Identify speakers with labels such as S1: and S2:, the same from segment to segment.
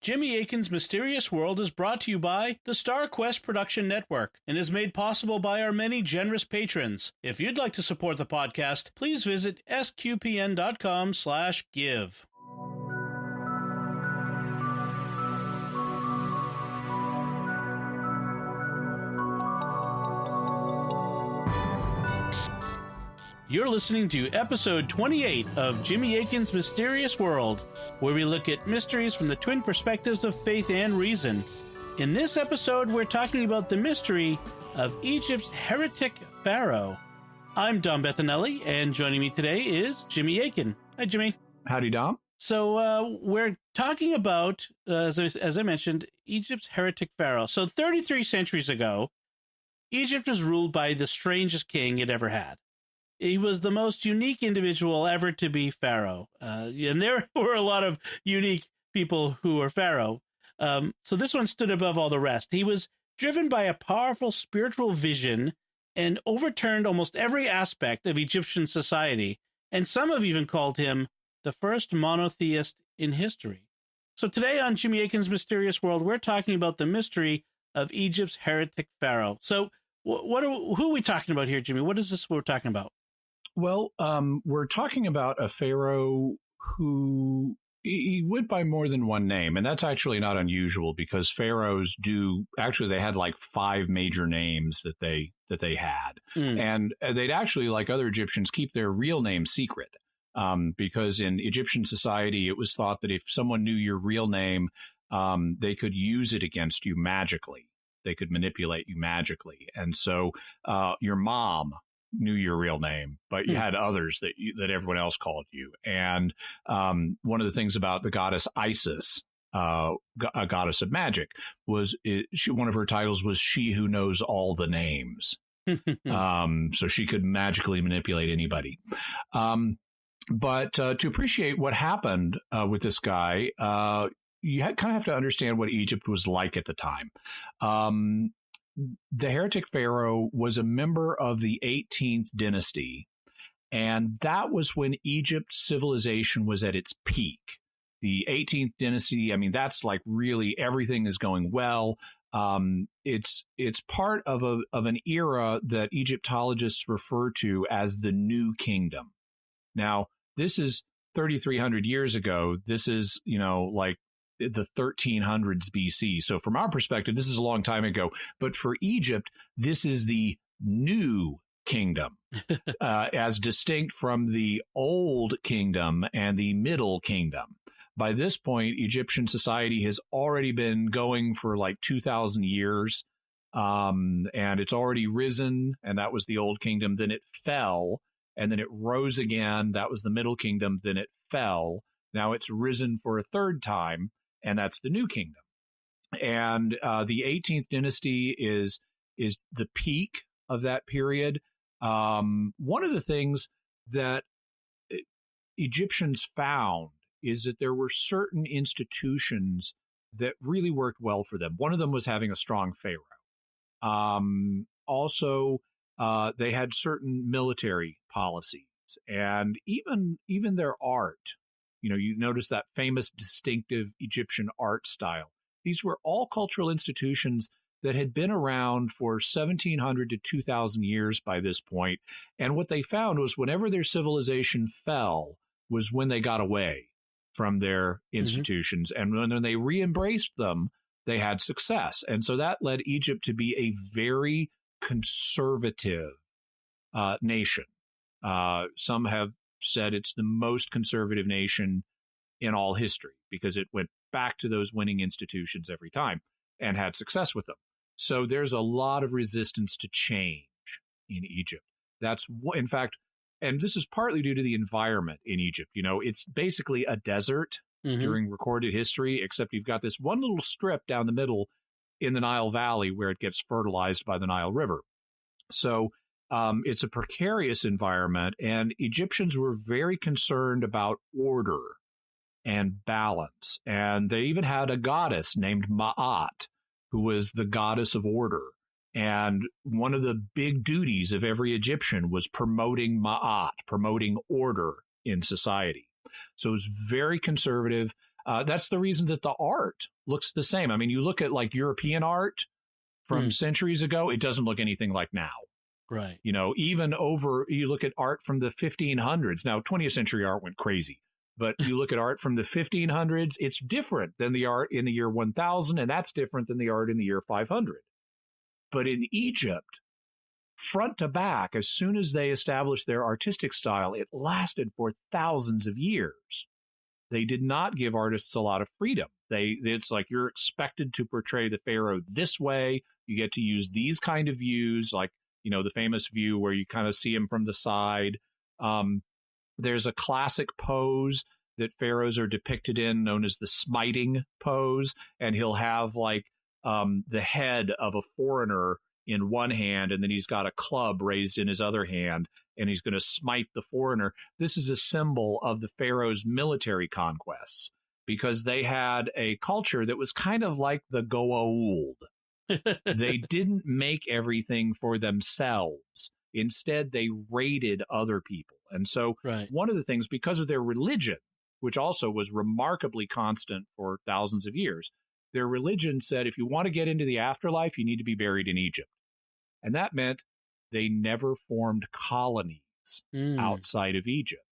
S1: Jimmy Akin's Mysterious World is brought to you by the Star Quest Production Network and is made possible by our many generous patrons. If you'd like to support the podcast, please visit sqpn.com/give. You're listening to episode 28 of Jimmy Akin's Mysterious World, where we look at mysteries from the twin perspectives of faith and reason. In this episode, we're talking about the mystery of Egypt's heretic Pharaoh. I'm Dom Bettinelli, and joining me today is Jimmy Akin. Hi, Jimmy.
S2: Howdy, Dom.
S1: So we're talking about, as I mentioned, Egypt's heretic Pharaoh. So 33 centuries ago, Egypt was ruled by the strangest king it ever had. He was the most unique individual ever to be Pharaoh. And there were a lot of unique people who were Pharaoh. So this one stood above all the rest. He was driven by a powerful spiritual vision and overturned almost every aspect of Egyptian society. And some have even called him the first monotheist in history. So today on Jimmy Akin's Mysterious World, we're talking about the mystery of Egypt's heretic Pharaoh. So who are we talking about here, Jimmy? What is this we're talking about?
S2: Well, we're talking about a pharaoh who he went by more than one name, and that's actually not unusual because pharaohs they had like 5 major names that they had, and they'd actually, like other Egyptians, keep their real name secret because in Egyptian society it was thought that if someone knew your real name, they could use it against you magically. They could manipulate you magically, and so your mom knew your real name, but you had others that everyone else called you. And one of the things about the goddess Isis, a goddess of magic, was one of her titles was "She Who Knows All the Names." So she could magically manipulate anybody. But to appreciate what happened with this guy, you kind of have to understand what Egypt was like at the time. The heretic pharaoh was a member of the 18th dynasty, and that was when Egypt's civilization was at its peak. The 18th dynasty, I mean, that's like really everything is going well. It's part of an era that Egyptologists refer to as the New Kingdom. Now, this is 3,300 years ago. This is, like the 1300s BC. So from our perspective, this is a long time ago. But for Egypt, this is the new kingdom, as distinct from the old kingdom and the middle kingdom. By this point, Egyptian society has already been going for like 2,000 years, and it's already risen, and that was the old kingdom. Then it fell, and then it rose again. That was the middle kingdom. Then it fell. Now it's risen for a third time, and that's the new kingdom. And the 18th dynasty is the peak of that period. One of the things that Egyptians found is that there were certain institutions that really worked well for them. One of them was having a strong pharaoh. Also, they had certain military policies, and even their art. You notice that famous distinctive Egyptian art style. These were all cultural institutions that had been around for 1,700 to 2,000 years by this point. And what they found was whenever their civilization fell was when they got away from their institutions. And when they re-embraced them, they had success. And so that led Egypt to be a very conservative nation. Some have said it's the most conservative nation in all history because it went back to those winning institutions every time and had success with them. So there's a lot of resistance to change in Egypt. That's, in fact, and this is partly due to the environment in Egypt. It's basically a desert during recorded history, except you've got this one little strip down the middle in the Nile Valley where it gets fertilized by the Nile River. So it's a precarious environment, and Egyptians were very concerned about order and balance. And they even had a goddess named Ma'at, who was the goddess of order. And one of the big duties of every Egyptian was promoting Ma'at, promoting order in society. So it was very conservative. That's the reason that the art looks the same. I mean, you look at like European art from centuries ago, it doesn't look anything like now.
S1: Right.
S2: You know, even over, you look at art from the 1500s. Now, 20th century art went crazy, but you look at art from the 1500s, it's different than the art in the year 1000, and that's different than the art in the year 500. But in Egypt, front to back, as soon as they established their artistic style, it lasted for thousands of years. They did not give artists a lot of freedom. It's like you're expected to portray the pharaoh this way. You get to use these kind of views, like, you know, the famous view where you kind of see him from the side. There's a classic pose that pharaohs are depicted in known as the Smiting Pose, and he'll have like the head of a foreigner in one hand, and then he's got a club raised in his other hand, and he's going to smite the foreigner. This is a symbol of the pharaoh's military conquests, because they had a culture that was kind of like the Goa'uld. They didn't make everything for themselves. Instead, they raided other people. And so one of the things, because of their religion, which also was remarkably constant for thousands of years, their religion said, if you want to get into the afterlife, you need to be buried in Egypt. And that meant they never formed colonies outside of Egypt,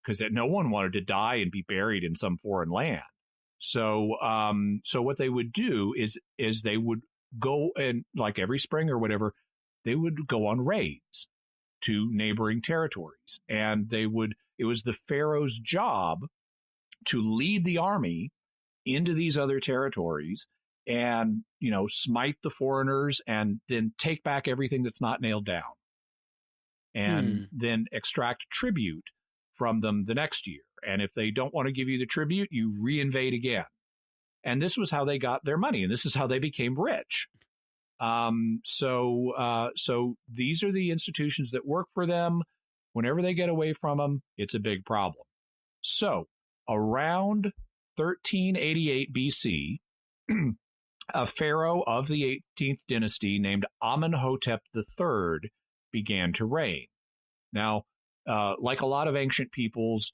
S2: because no one wanted to die and be buried in some foreign land. So what they would do is they would go, and like every spring or whatever, they would go on raids to neighboring territories. And it was the pharaoh's job to lead the army into these other territories and, you know, smite the foreigners and then take back everything that's not nailed down, and then extract tribute from them the next year. And if they don't want to give you the tribute, you reinvade again. And this was how they got their money, and this is how they became rich. So these are the institutions that work for them. Whenever they get away from them, it's a big problem. So around 1388 BC, a pharaoh of the 18th dynasty named Amenhotep III began to reign. Now, like a lot of ancient peoples,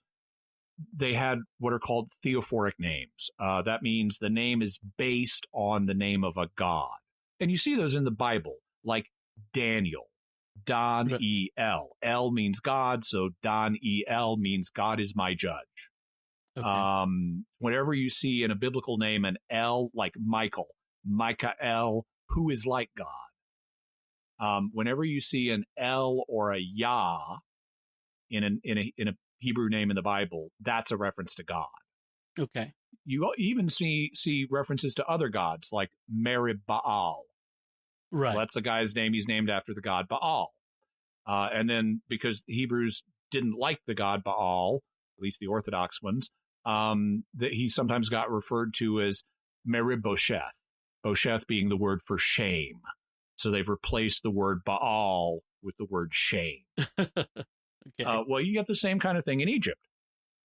S2: they had what are called theophoric names. That means the name is based on the name of a god. And you see those in the Bible, like Daniel, Dan-E-L. El means God, so Dan-E-L means God is my judge. Okay. Whenever you see in a biblical name an El, like Michael, Michael, who is like God. Whenever you see an El or a Yah in a Hebrew name in the Bible, that's a reference to God.
S1: Okay.
S2: You even see references to other gods like Merib-Baal.
S1: Right.
S2: Well, that's the guy's name. He's named after the god Baal. And then because the Hebrews didn't like the god Baal, at least the Orthodox ones, that he sometimes got referred to as Merib-Bosheth, Bosheth being the word for shame. So they've replaced the word Baal with the word shame. Okay. Well, you get the same kind of thing in Egypt.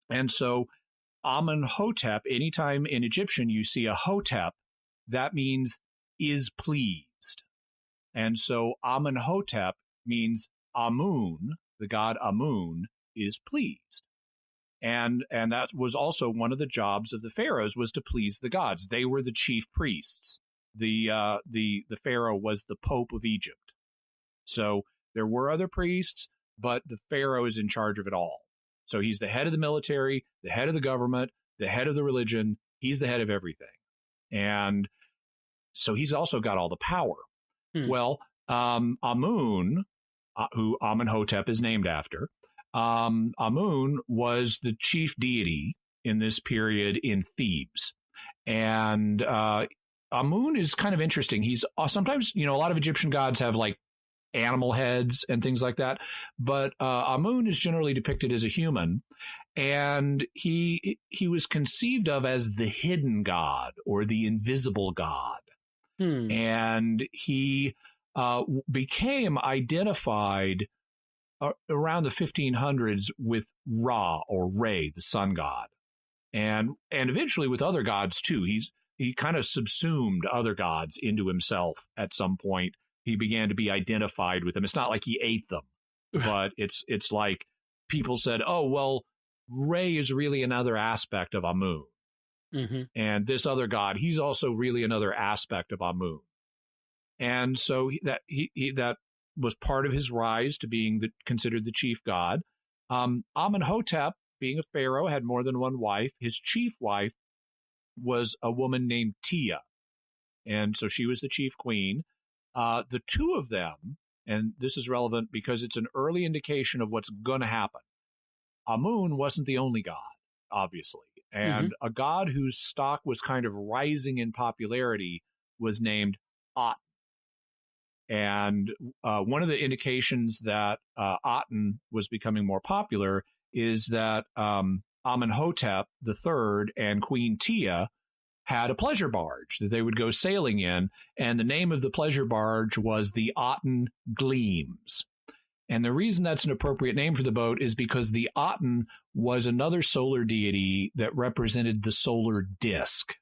S2: And so Amenhotep, anytime in Egyptian you see a Hotep, that means is pleased. And so Amenhotep means Amun, the god Amun, is pleased. And that was also one of the jobs of the pharaohs, was to please the gods. They were the chief priests. The pharaoh was the Pope of Egypt. So there were other priests, but the pharaoh is in charge of it all. So he's the head of the military, the head of the government, the head of the religion. He's the head of everything. And so he's also got all the power. Well, Amun, who Amenhotep is named after, Amun was the chief deity in this period in Thebes. And Amun is kind of interesting. He's sometimes, a lot of Egyptian gods have like animal heads and things like that, but Amun is generally depicted as a human, and he was conceived of as the hidden god or the invisible god. And he became identified around the 1500s with Ra or Re, the sun god, and eventually with other gods too. He kind of subsumed other gods into himself at some point. He began to be identified with them. It's not like he ate them, but it's like people said, oh, well, Re is really another aspect of Amun.
S1: Mm-hmm.
S2: And this other god, he's also really another aspect of Amun. And so that was part of his rise to being considered the chief god. Amenhotep, being a pharaoh, had more than one wife. His chief wife was a woman named Tia. And so she was the chief queen. The two of them, and this is relevant because it's an early indication of what's going to happen. Amun wasn't the only god, obviously. And a god whose stock was kind of rising in popularity was named Aten. And one of the indications that Aten was becoming more popular is that Amenhotep III and Queen Tia had a pleasure barge that they would go sailing in, and the name of the pleasure barge was the Aten Gleams. And the reason that's an appropriate name for the boat is because the Aten was another solar deity that represented the solar disk.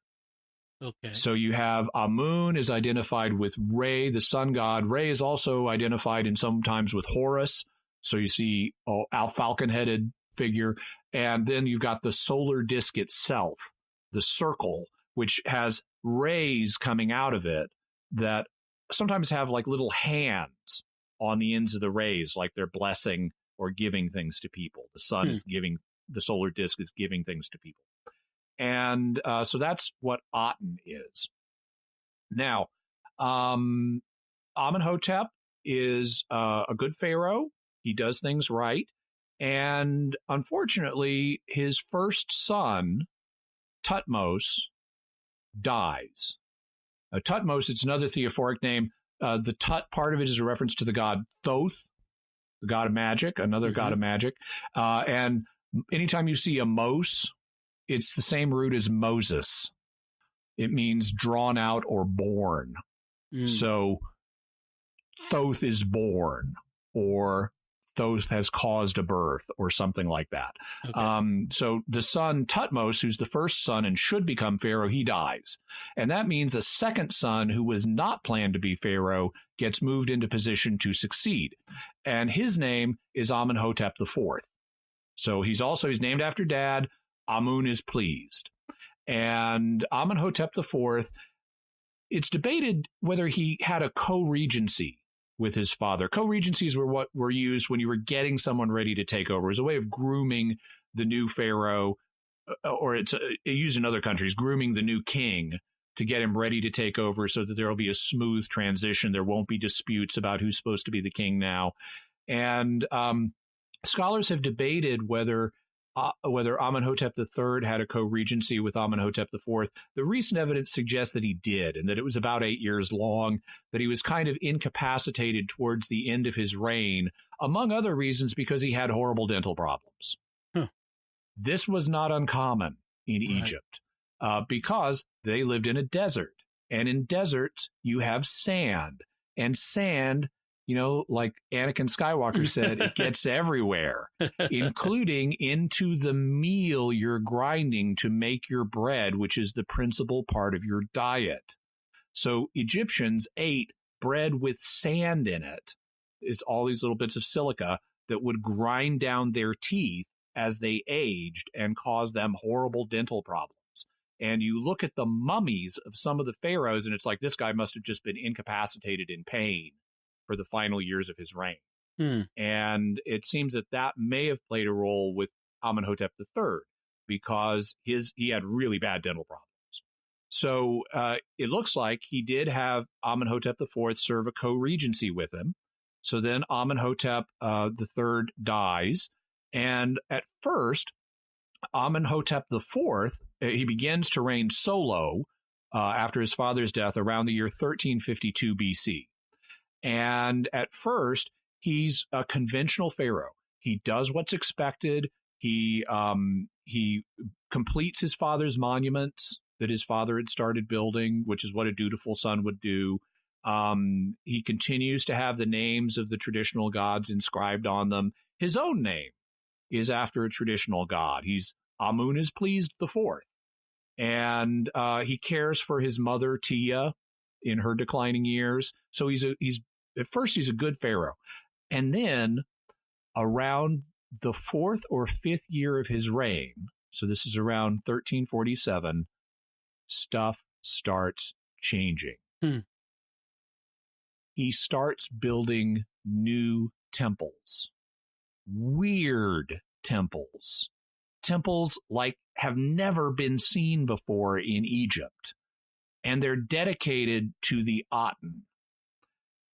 S1: Okay.
S2: So you have Amun is identified with Re, the sun god. Re is also identified in sometimes with Horus. So you see a falcon-headed figure. And then you've got the solar disk itself, the circle, which has rays coming out of it that sometimes have like little hands on the ends of the rays, like they're blessing or giving things to people. The sun is giving, the solar disk is giving things to people. And so that's what Aten is. Now, Amenhotep is a good pharaoh. He does things right. And unfortunately, his first son, Thutmose, dies. Thutmose, it's another theophoric name. The Tut part of it is a reference to the god Thoth, the god of magic, another god of magic. And anytime you see a Mose, it's the same root as Moses. It means drawn out or born. So Thoth is born, or Thoth has caused a birth, or something like that. Okay. So the son Thutmose, who's the first son and should become pharaoh, he dies. And that means a second son who was not planned to be pharaoh gets moved into position to succeed. And his name is Amenhotep IV. So he's named after dad. Amun is pleased. And Amenhotep IV, it's debated whether he had a co-regency with his father. Co-regencies were what were used when you were getting someone ready to take over. It was a way of grooming the new pharaoh, or it's used in other countries, grooming the new king to get him ready to take over so that there will be a smooth transition. There won't be disputes about who's supposed to be the king now. And scholars have debated whether Amenhotep III had a co-regency with Amenhotep IV. The recent evidence suggests that he did, and that it was about 8 years long, that he was kind of incapacitated towards the end of his reign, among other reasons because he had horrible dental problems. This was not uncommon in Egypt because they lived in a desert. And in deserts, you have sand. And sand, like Anakin Skywalker said, it gets everywhere, including into the meal you're grinding to make your bread, which is the principal part of your diet. So Egyptians ate bread with sand in it. It's all these little bits of silica that would grind down their teeth as they aged and cause them horrible dental problems. And you look at the mummies of some of the pharaohs, and it's like, this guy must have just been incapacitated in pain for the final years of his reign. And it seems that may have played a role with Amenhotep III because he had really bad dental problems. So it looks like he did have Amenhotep IV serve a co-regency with him. So then Amenhotep III dies. And at first, Amenhotep IV, he begins to reign solo after his father's death around the year 1352 BC. And at first, he's a conventional pharaoh. He does what's expected. He completes his father's monuments that his father had started building, which is what a dutiful son would do. He continues to have the names of the traditional gods inscribed on them. His own name is after a traditional god. He's Amun is pleased the fourth. And he cares for his mother, Tia, in her declining years. So at first he's a good pharaoh. And then around the 4th or 5th year of his reign, so this is around 1347, stuff starts changing.
S1: Hmm.
S2: He starts building new temples, weird temples like have never been seen before in Egypt. And they're dedicated to the Aten.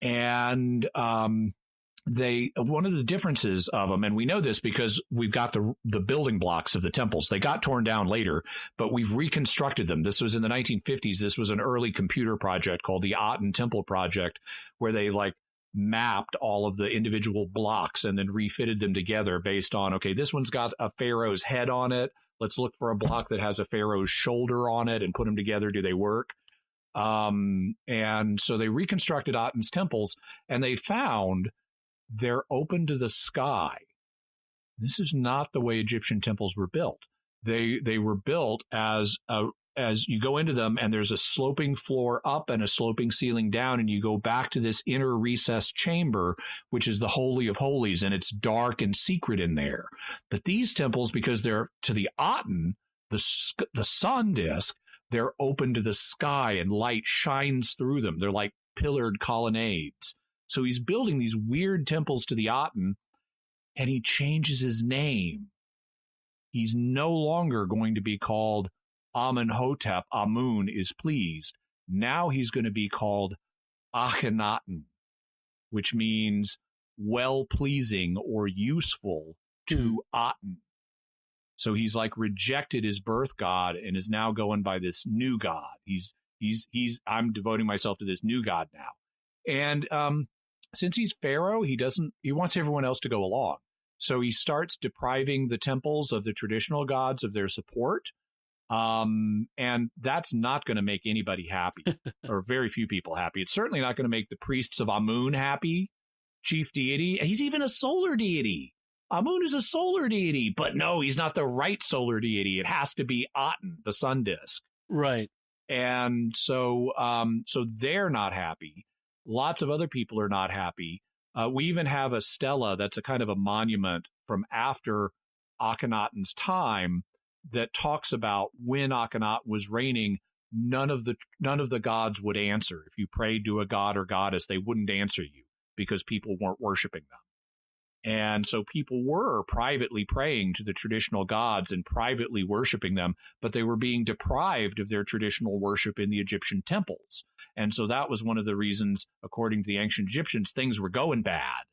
S2: And one of the differences of them, and we know this because we've got the building blocks of the temples. They got torn down later, but we've reconstructed them. This was in the 1950s. This was an early computer project called the Aten Temple Project, where they mapped all of the individual blocks and then refitted them together based on, okay, this one's got a pharaoh's head on it. Let's look for a block that has a pharaoh's shoulder on it and put them together. Do they work? And so they reconstructed Aten's temples, and they found they're open to the sky. This is not the way Egyptian temples were built. They were built as you go into them, and there's a sloping floor up and a sloping ceiling down, and you go back to this inner recessed chamber, which is the Holy of Holies, and it's dark and secret in there. But these temples, because they're to the Aten, the sun disk, they're open to the sky and light shines through them. They're like pillared colonnades. So he's building these weird temples to the Aten, and he changes his name. He's no longer going to be called Amenhotep, Amun is pleased. Now he's going to be called Akhenaten, which means well-pleasing or useful to Aten. So he's rejected his birth god and is now going by this new god. I'm devoting myself to this new god now. And since he's Pharaoh, he wants everyone else to go along. So he starts depriving the temples of the traditional gods of their support. And that's not going to make anybody happy, or very few people happy. It's certainly not going to make the priests of Amun happy, chief deity. He's even a solar deity. Amun is a solar deity, but no, he's not the right solar deity. It has to be Aten, the sun disk.
S1: Right.
S2: And so they're not happy. Lots of other people are not happy. We even have a stela that's a kind of a monument from after Akhenaten's time that talks about when Akhenaten was reigning, none of the gods would answer. If you prayed to a god or goddess, they wouldn't answer you because people weren't worshiping them. And so people were privately praying to the traditional gods and privately worshiping them, but they were being deprived of their traditional worship in the Egyptian temples. And so that was one of the reasons, according to the ancient Egyptians, things were going bad,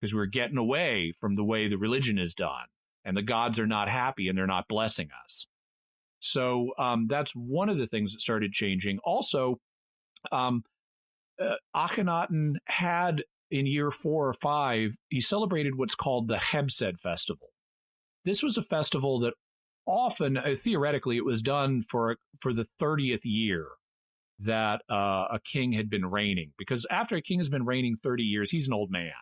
S2: because we were getting away from the way the religion is done, and the gods are not happy and they're not blessing us. So that's one of the things that started changing. Also, Akhenaten had, in year 4 or 5, he celebrated what's called the Hebsed festival. This was a festival that often, theoretically, it was done for the 30th year that a king had been reigning. Because after a king has been reigning 30 years, he's an old man.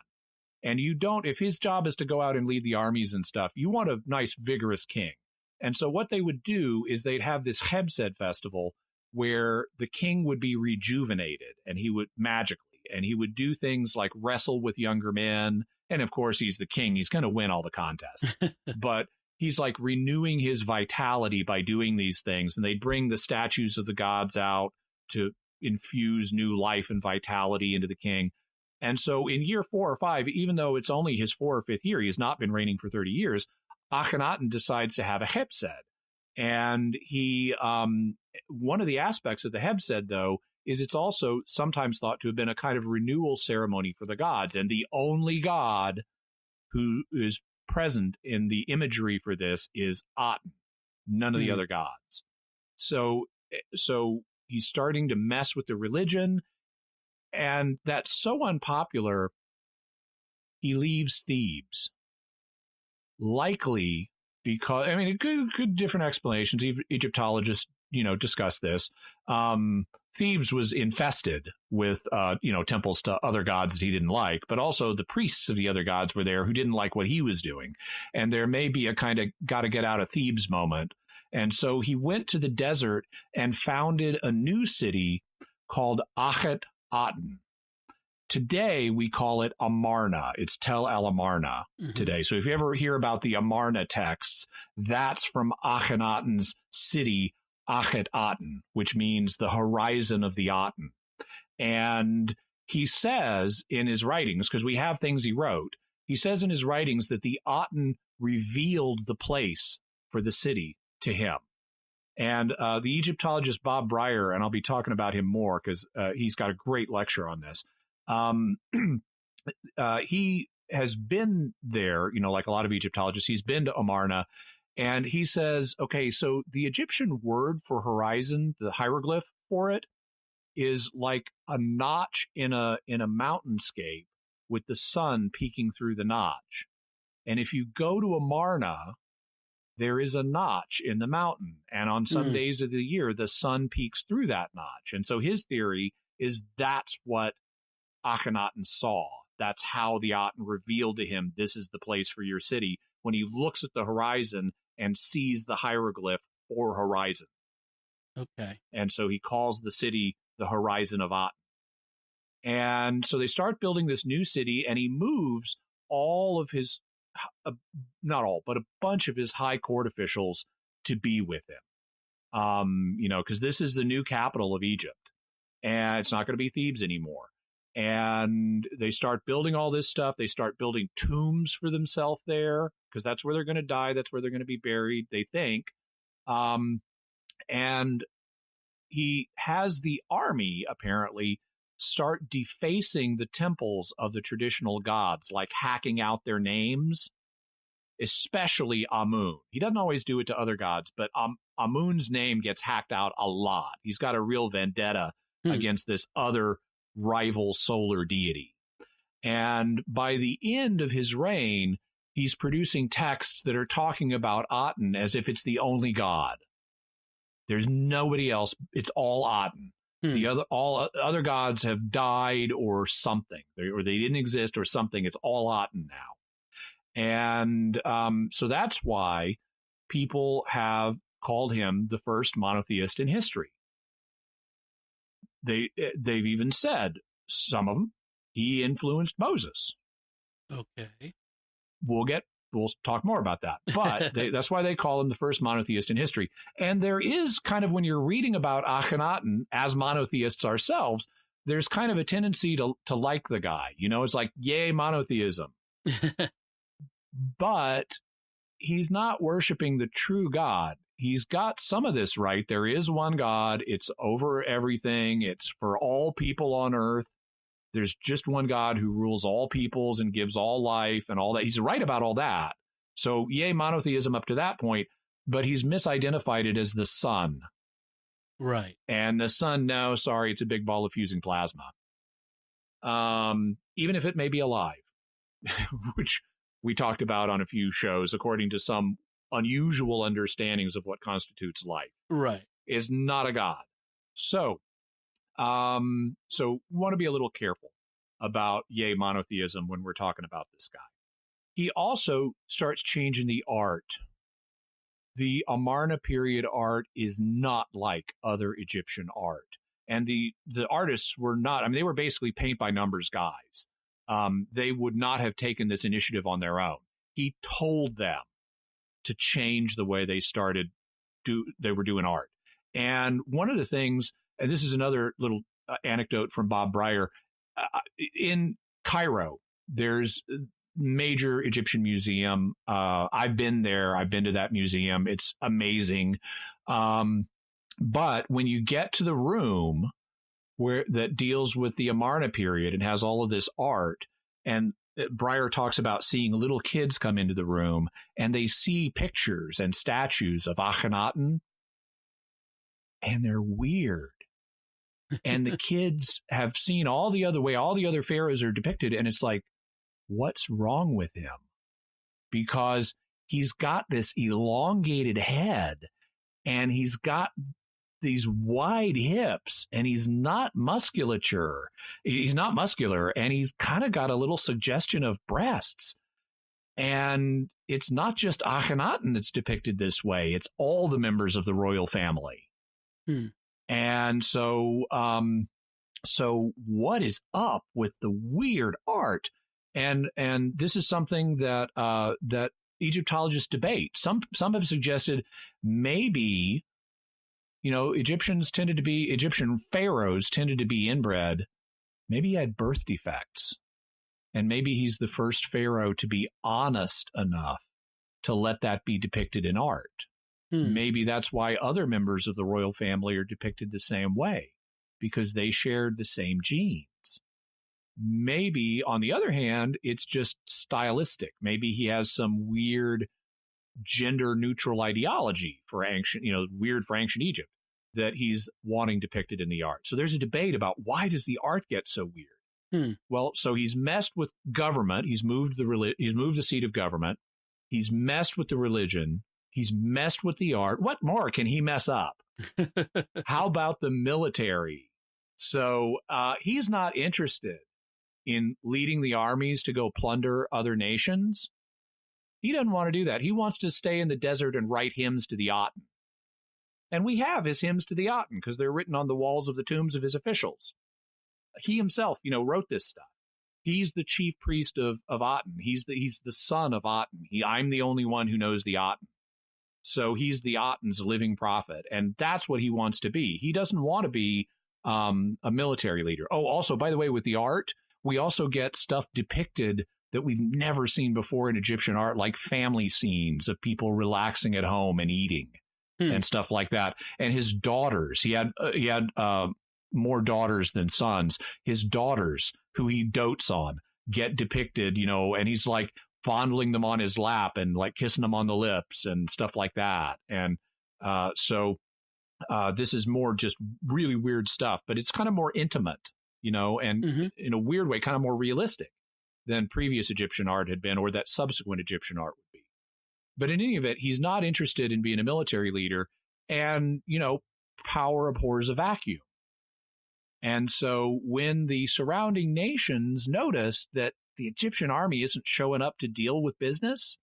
S2: And if his job is to go out and lead the armies and stuff, you want a nice, vigorous king. And so what they would do is they'd have this Hebsed festival where the king would be rejuvenated, and he would do things like wrestle with younger men. And of course, he's the king. He's going to win all the contests. But he's renewing his vitality by doing these things. And they'd bring the statues of the gods out to infuse new life and vitality into the king. And so in year 4 or 5, even though it's only his 4th or 5th year, he has not been reigning for 30 years, Akhenaten decides to have a Hebsed. And one of the aspects of the Hebsed, though, is it's also sometimes thought to have been a kind of renewal ceremony for the gods. And the only god who is present in the imagery for this is Aten, none of the other gods. So he's starting to mess with the religion, and that's so unpopular, he leaves Thebes. Likely because, good different explanations. Egyptologists, discuss this. Thebes was infested with, temples to other gods that he didn't like, but also the priests of the other gods were there who didn't like what he was doing. And there may be a kind of got to get out of Thebes moment. And so he went to the desert and founded a new city called Akhenaten. Today, we call it Amarna. It's Tel El Amarna today. So if you ever hear about the Amarna texts, that's from Akhenaten's city, Akhenaten, which means the horizon of the Aten. And he says in his writings, because we have things he wrote, he says in his writings that the Aten revealed the place for the city to him. And the Egyptologist Bob Breyer, and I'll be talking about him more because he's got a great lecture on this. He has been there, like a lot of Egyptologists. He's been to Amarna, and he says, okay, so the Egyptian word for horizon, the hieroglyph for it, is like a notch in a mountainscape with the sun peeking through the notch. And if you go to Amarna, there is a notch in the mountain. And on some days of the year, the sun peeks through that notch. And so his theory is that's what Akhenaten saw. That's how the Aten revealed to him, this is the place for your city, when he looks at the horizon and sees the hieroglyph for horizon.
S1: Okay.
S2: And so he calls the city the horizon of Aten. And so they start building this new city, and he moves all of his, not all, but a bunch of his high court officials to be with him. Because this is the new capital of Egypt, and it's not going to be Thebes anymore. And they start building all this stuff. They start building tombs for themselves there, because that's where they're going to die. That's where they're going to be buried, they think. And he has the army, apparently, start defacing the temples of the traditional gods, like hacking out their names, especially Amun. He doesn't always do it to other gods, but Amun's name gets hacked out a lot. He's got a real vendetta against this other rival solar deity. And by the end of his reign, he's producing texts that are talking about Aten as if it's the only god. There's nobody else. It's all Aten. All other gods have died or something, or they didn't exist or something. It's all Aten now. And so that's why people have called him the first monotheist in history. They've even said, some of them, he influenced Moses.
S1: Okay.
S2: We'll talk more about that. But that's why they call him the first monotheist in history. And there is kind of, when you're reading about Akhenaten as monotheists ourselves, there's kind of a tendency to like the guy. It's like, yay, monotheism. But he's not worshiping the true God. He's got some of this right. There is one God. It's over everything. It's for all people on earth. There's just one God who rules all peoples and gives all life and all that. He's right about all that. So, yay, monotheism up to that point, but he's misidentified it as the sun.
S1: Right.
S2: And the sun, no, sorry, it's a big ball of fusing plasma. Even if it may be alive, which we talked about on a few shows, according to some unusual understandings of what constitutes life.
S1: Right.
S2: Is not a god. So we want to be a little careful about yay monotheism when we're talking about this guy. He also starts changing the art. The Amarna period art is not like other Egyptian art. And the artists were not, they were basically paint by numbers guys. They would not have taken this initiative on their own. He told them to change the way they were doing art. And one of the things, and this is another little anecdote from Bob Breyer, in Cairo, there's a major Egyptian museum. I've been there. I've been to that museum. It's amazing. But when you get to the room that deals with the Amarna period and has all of this art, and Breyer talks about seeing little kids come into the room and they see pictures and statues of Akhenaten, and they're weird. And the kids have seen all the other pharaohs are depicted, and it's like, what's wrong with him? Because he's got this elongated head, and he's got these wide hips, and he's not muscular, and he's kind of got a little suggestion of breasts. And it's not just Akhenaten that's depicted this way. It's all the members of the royal family. And so what is up with the weird art? And this is something that that Egyptologists debate. Some have suggested maybe Egyptian pharaohs tended to be inbred. Maybe he had birth defects. And maybe he's the first pharaoh to be honest enough to let that be depicted in art. Maybe that's why other members of the royal family are depicted the same way, because they shared the same genes. Maybe, on the other hand, it's just stylistic. Maybe he has some weird gender-neutral ideology for ancient Egypt that he's wanting depicted in the art. So there's a debate about why does the art get so weird? Well, so he's messed with government. He's moved the seat of government. He's messed with the religion. He's messed with the art. What more can he mess up? How about the military? So he's not interested in leading the armies to go plunder other nations. He doesn't want to do that. He wants to stay in the desert and write hymns to the Aten. And we have his hymns to the Aten because they're written on the walls of the tombs of his officials. He himself, wrote this stuff. He's the chief priest of Aten. He's the son of Aten. I'm the only one who knows the Aten. So he's the Aten's living prophet. And that's what he wants to be. He doesn't want to be a military leader. Oh, also, by the way, with the art, we also get stuff depicted that we've never seen before in Egyptian art, like family scenes of people relaxing at home and eating and stuff like that. And his daughters, he had more daughters than sons. His daughters, who he dotes on, get depicted, and he's like fondling them on his lap and like kissing them on the lips and stuff like that. And so this is more just really weird stuff, but it's kind of more intimate, and in a weird way, kind of more realistic than previous Egyptian art had been, or that subsequent Egyptian art would be. But in any event, he's not interested in being a military leader, and, power abhors a vacuum. And so when the surrounding nations notice that the Egyptian army isn't showing up to deal with business,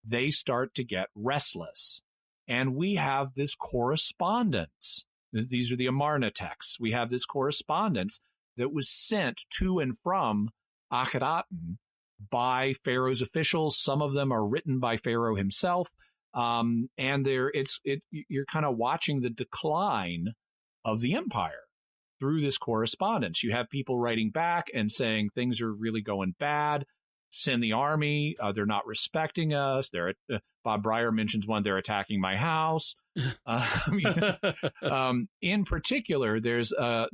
S2: they start to get restless. And we have this correspondence. These are the Amarna texts. We have this correspondence that was sent to and from Akhenaten by Pharaoh's officials. Some of them are written by Pharaoh himself. And you're kind of watching the decline of the empire through this correspondence. You have people writing back and saying things are really going bad. Send the army. They're not respecting us. Bob Breyer mentions one. They're attacking my house. In particular, there's a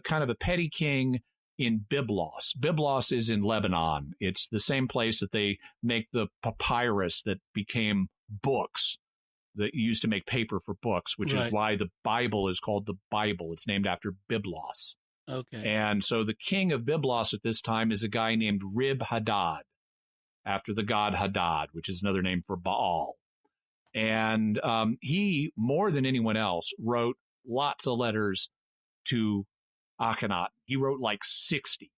S2: kind of a petty king in Byblos. Byblos is in Lebanon. It's the same place that they make the papyrus that became books, that used to make paper for books, which is why the Bible is called the Bible. It's named after Byblos.
S1: Okay.
S2: And so the king of Byblos at this time is a guy named Rib-Hadad, after the god Hadad, which is another name for Baal. And he, more than anyone else, wrote lots of letters to Akhenaten. He wrote like 60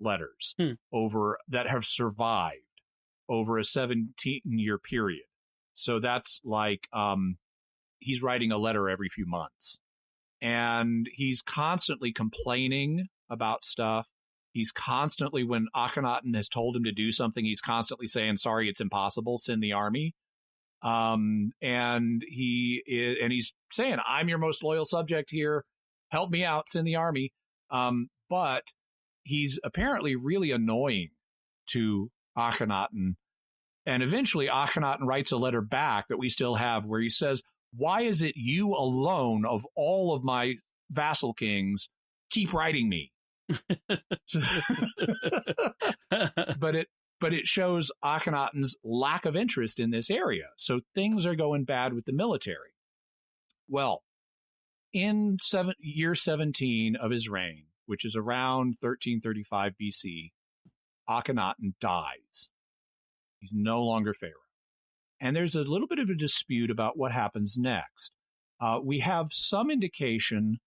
S2: letters over that have survived over a 17-year period. So that's like he's writing a letter every few months. And he's constantly complaining about stuff. He's constantly, when Akhenaten has told him to do something, he's constantly saying, sorry, it's impossible, send the army. And he's saying, I'm your most loyal subject here. Help me out, send the army. But he's apparently really annoying to Akhenaten. And eventually Akhenaten writes a letter back that we still have where he says, why is it you alone of all of my vassal kings keep writing me? But it shows Akhenaten's lack of interest in this area. So things are going bad with the military. Well, in year 17 of his reign, which is around 1335 BC, Akhenaten dies. He's no longer pharaoh. And there's a little bit of a dispute about what happens next. We have some indication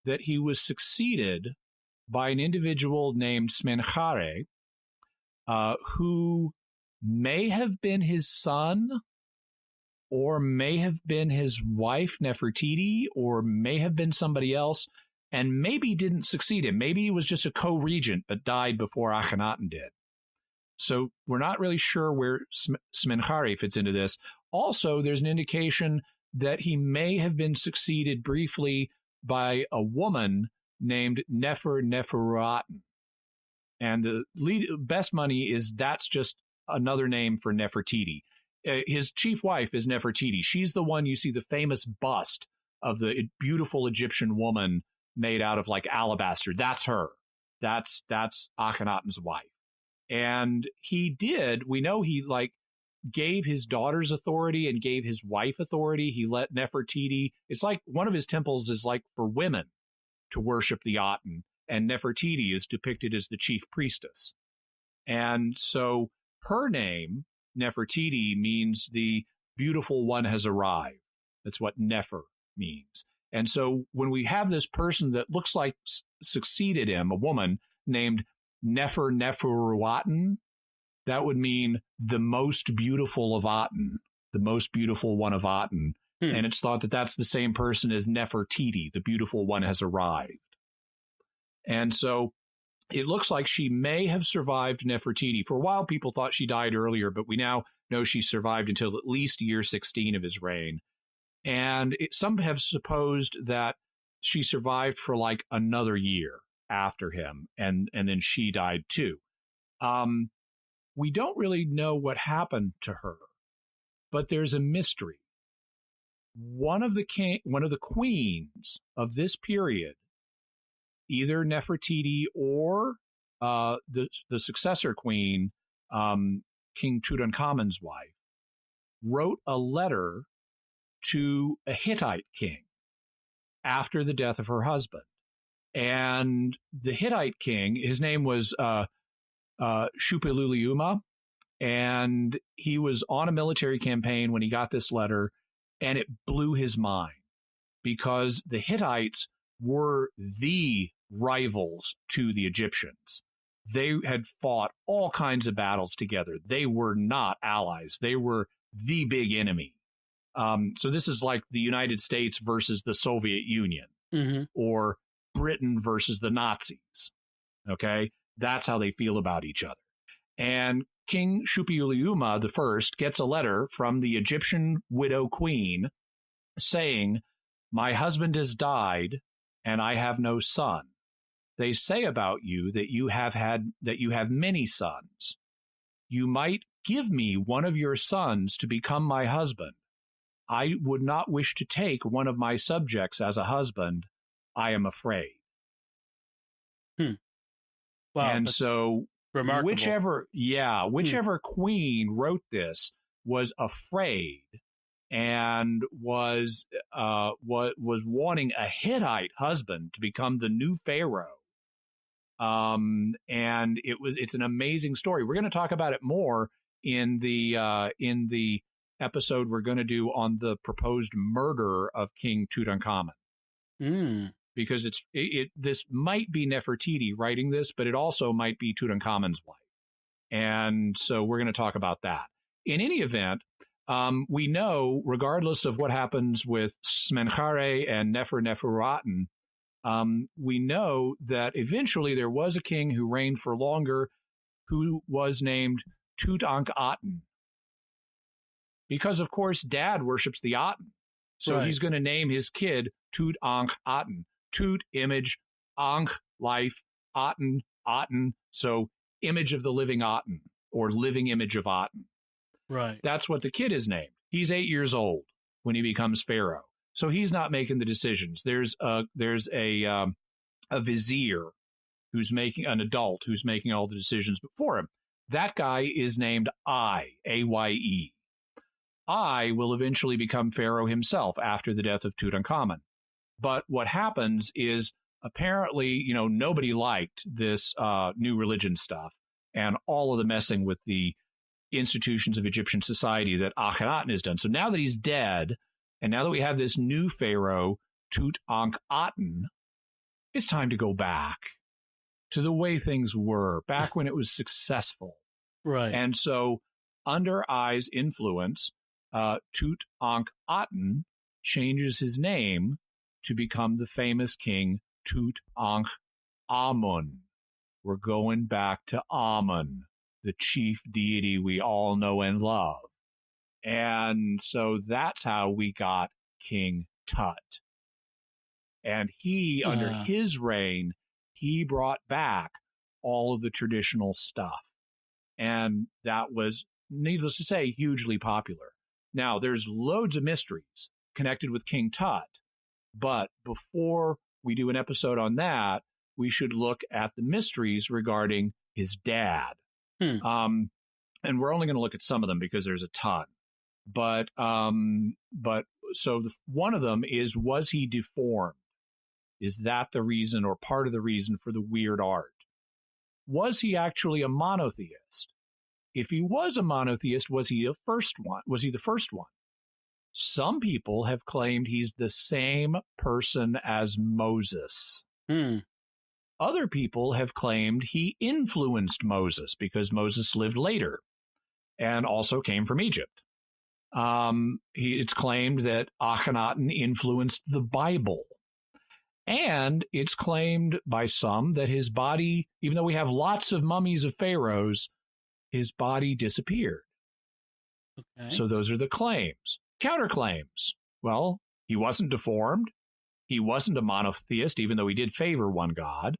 S2: that he was succeeded by an individual named Smenkhare, who may have been his son, or may have been his wife, Nefertiti, or may have been somebody else, and maybe didn't succeed him. Maybe he was just a co-regent, but died before Akhenaten did. So we're not really sure where Smenkhare fits into this. Also, there's an indication that he may have been succeeded briefly by a woman named Neferuaten. And the best money is that's just another name for Nefertiti. His chief wife is Nefertiti. She's the one you see the famous bust of the beautiful Egyptian woman made out of like alabaster. That's her. That's Akhenaten's wife. And we know he like gave his daughters authority and gave his wife authority. He let Nefertiti, it's like one of his temples is like for women to worship the Aten, and Nefertiti is depicted as the chief priestess. And so her name, Nefertiti, means the beautiful one has arrived. That's what Nefer means. And so when we have this person that looks like succeeded him, a woman named Neferuaten, that would mean the most beautiful of Aten, the most beautiful one of Aten. And it's thought that that's the same person as Nefertiti, the beautiful one has arrived. And so it looks like she may have survived Nefertiti. For a while, people thought she died earlier, but we now know she survived until at least year 16 of his reign. And some have supposed that she survived for like another year after him, and then she died too. We don't really know what happened to her, but there's a mystery. One of the queens of this period, either Nefertiti or the successor queen, King Tutankhamun's wife, wrote a letter to a Hittite king after the death of her husband. And the Hittite king, his name was Shupililiuma, and he was on a military campaign when he got this letter, and it blew his mind because the Hittites were the rivals to the Egyptians. They had fought all kinds of battles together. They were not allies. They were the big enemy. So this is like the United States versus the Soviet Union, or Britain versus the Nazis. Okay, that's how they feel about each other. And King Shupililiuma I gets a letter from the Egyptian widow queen saying, "My husband has died, and I have no son. They say about you that you have many sons. You might give me one of your sons to become my husband. I would not wish to take one of my subjects as a husband. I am afraid."
S1: Wow,
S2: and so
S1: remarkable.
S2: whichever queen wrote this was afraid and was wanting a Hittite husband to become the new Pharaoh. And it's an amazing story. We're going to talk about it more in the episode we're going to do on the proposed murder of King Tutankhamun. Because this might be Nefertiti writing this, but it also might be Tutankhamun's wife. And so we're going to talk about that. In any event, we know, regardless of what happens with Smenkhare and Neferuaten, we know that eventually there was a king who reigned for longer who was named Tutankhaten. Because, of course, Dad worships the Aten. So he's going to name his kid Tutankhaten. Tut, image, Ankh, life, Aten, so image of the living Aten, or living image of Aten.
S1: Right.
S2: That's what the kid is named. He's 8 years old when he becomes Pharaoh. So he's not making the decisions. There's a vizier who's making, an adult who's making all the decisions before him. That guy is named Aye. Aye will eventually become Pharaoh himself after the death of Tutankhamun. But what happens is apparently, nobody liked this new religion stuff and all of the messing with the institutions of Egyptian society that Akhenaten has done. So now that he's dead, and now that we have this new Pharaoh, Tutankhaten, it's time to go back to the way things were, back when it was successful.
S1: Right.
S2: And so under Aye's influence, Tutankhaten changes his name to become the famous king Tutankhamun. We're going back to Amun, the chief deity we all know and love. And so that's how we got King Tut. And he, under his reign, he brought back all of the traditional stuff. And that was, needless to say, hugely popular. Now, there's loads of mysteries connected with King Tut, but before we do an episode on that, we should look at the mysteries regarding his dad. And we're only going to look at some of them because there's a ton. But so one of them is, was he deformed? Is that the reason or part of the reason for the weird art? Was he actually a monotheist? If he was a monotheist, was he the first one? Some people have claimed he's the same person as Moses. Other people have claimed he influenced Moses because Moses lived later and also came from Egypt. It's claimed that Akhenaten influenced the Bible. And it's claimed by some that his body, even though we have lots of mummies of pharaohs, his body disappeared. Okay. So those are the claims. Counterclaims. Well, he wasn't deformed. He wasn't a monotheist, even though he did favor one god.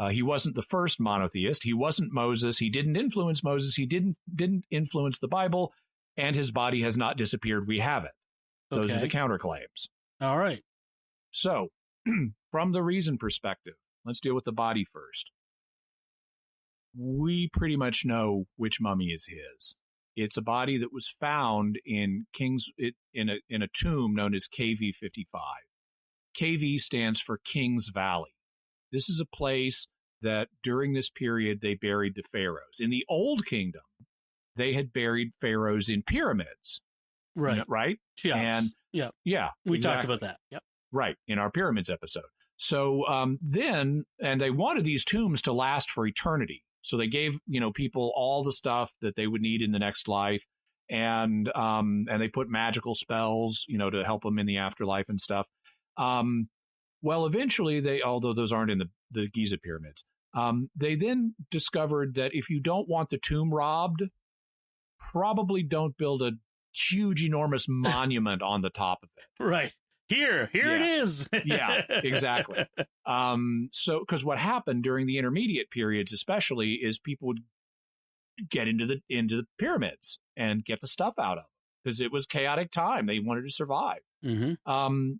S2: He wasn't the first monotheist. He wasn't Moses. He didn't influence Moses. He didn't influence the Bible. And his body has not disappeared. We have it. Those are the counterclaims.
S1: All right.
S2: So, from the reason perspective, let's deal with the body first. We pretty much know which mummy is his. It's a body that was found in a tomb known as KV-55. KV stands for King's Valley. This is a place that during this period they buried the pharaohs. In the Old Kingdom, they had buried pharaohs in pyramids.
S1: Right.
S2: Right?
S1: Cheops.
S2: And
S1: we talked about that. Yep.
S2: Right, in our pyramids episode. So then they wanted these tombs to last for eternity. So they gave, people all the stuff that they would need in the next life. And they put magical spells, to help them in the afterlife and stuff. Well, eventually although those aren't in the Giza pyramids, they then discovered that if you don't want the tomb robbed, probably don't build a huge, enormous monument on the top of it.
S1: Right. Here it is.
S2: Yeah, exactly. So, because what happened during the intermediate periods, especially, is people would get into the pyramids and get the stuff out of them because it was chaotic time. They wanted to survive. Mm-hmm.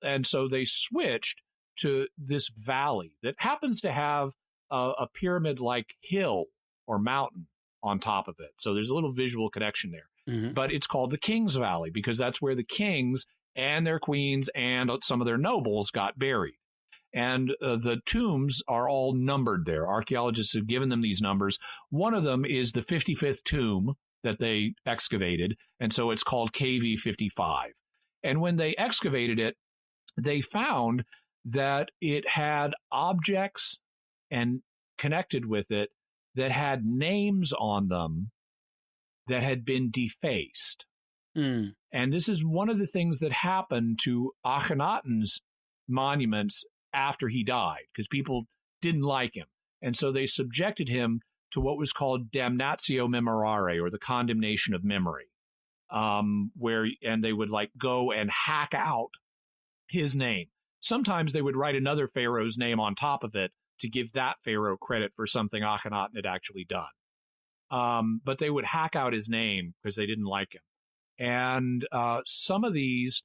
S2: And so they switched to this valley that happens to have a pyramid-like hill or mountain on top of it. So there's a little visual connection there. Mm-hmm. But it's called the King's Valley because that's where the kings and their queens and some of their nobles got buried. And the tombs are all numbered there. Archaeologists have given them these numbers. One of them is the 55th tomb that they excavated, and so it's called KV-55. And when they excavated it, they found that it had objects and connected with it that had names on them that had been defaced. And this is one of the things that happened to Akhenaten's monuments after he died, because people didn't like him. And so they subjected him to what was called damnatio memorare, or the condemnation of memory, and they would go and hack out his name. Sometimes they would write another pharaoh's name on top of it to give that pharaoh credit for something Akhenaten had actually done. But they would hack out his name because they didn't like him. And some of these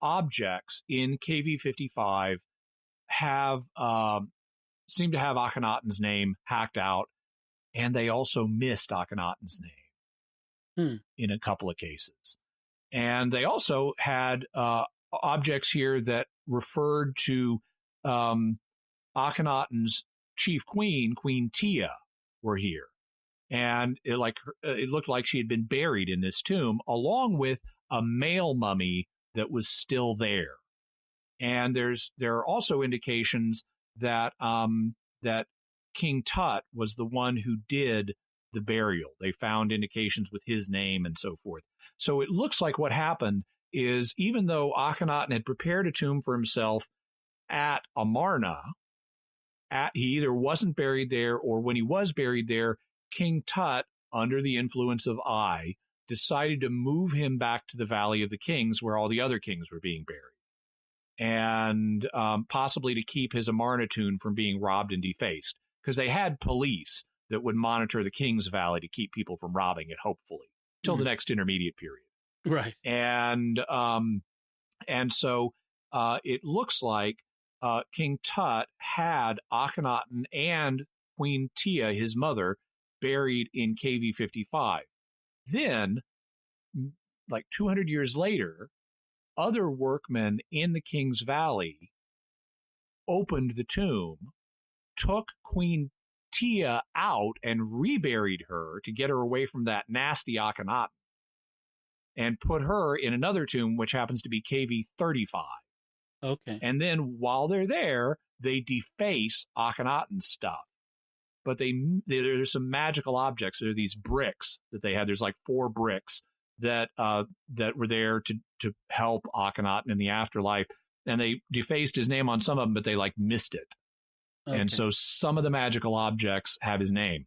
S2: objects in KV-55 seem to have Akhenaten's name hacked out, and they also missed Akhenaten's name in a couple of cases. And they also had objects here that referred to Akhenaten's chief queen, Queen Tia, were here. And it looked like she had been buried in this tomb, along with a male mummy that was still there. And there are also indications that that King Tut was the one who did the burial. They found indications with his name and so forth. So it looks like what happened is, even though Akhenaten had prepared a tomb for himself at Amarna, he either wasn't buried there, or when he was buried there, King Tut, under the influence of decided to move him back to the Valley of the Kings where all the other kings were being buried. And possibly to keep his Amarnatun from being robbed and defaced, because they had police that would monitor the King's Valley to keep people from robbing it, hopefully, till the next intermediate period.
S1: Right.
S2: And so it looks like King Tut had Akhenaten and Queen Tia, his mother, buried in KV 55. Then, like 200 years later, other workmen in the King's Valley opened the tomb, took Queen Tia out and reburied her to get her away from that nasty Akhenaten, and put her in another tomb, which happens to be KV 35.
S1: Okay.
S2: And then while they're there, they deface Akhenaten's stuff. But there's some magical objects. There are these bricks that they had. There's like 4 bricks that were there to help Akhenaten in the afterlife. And they defaced his name on some of them, but they like missed it. Okay. And so some of the magical objects have his name.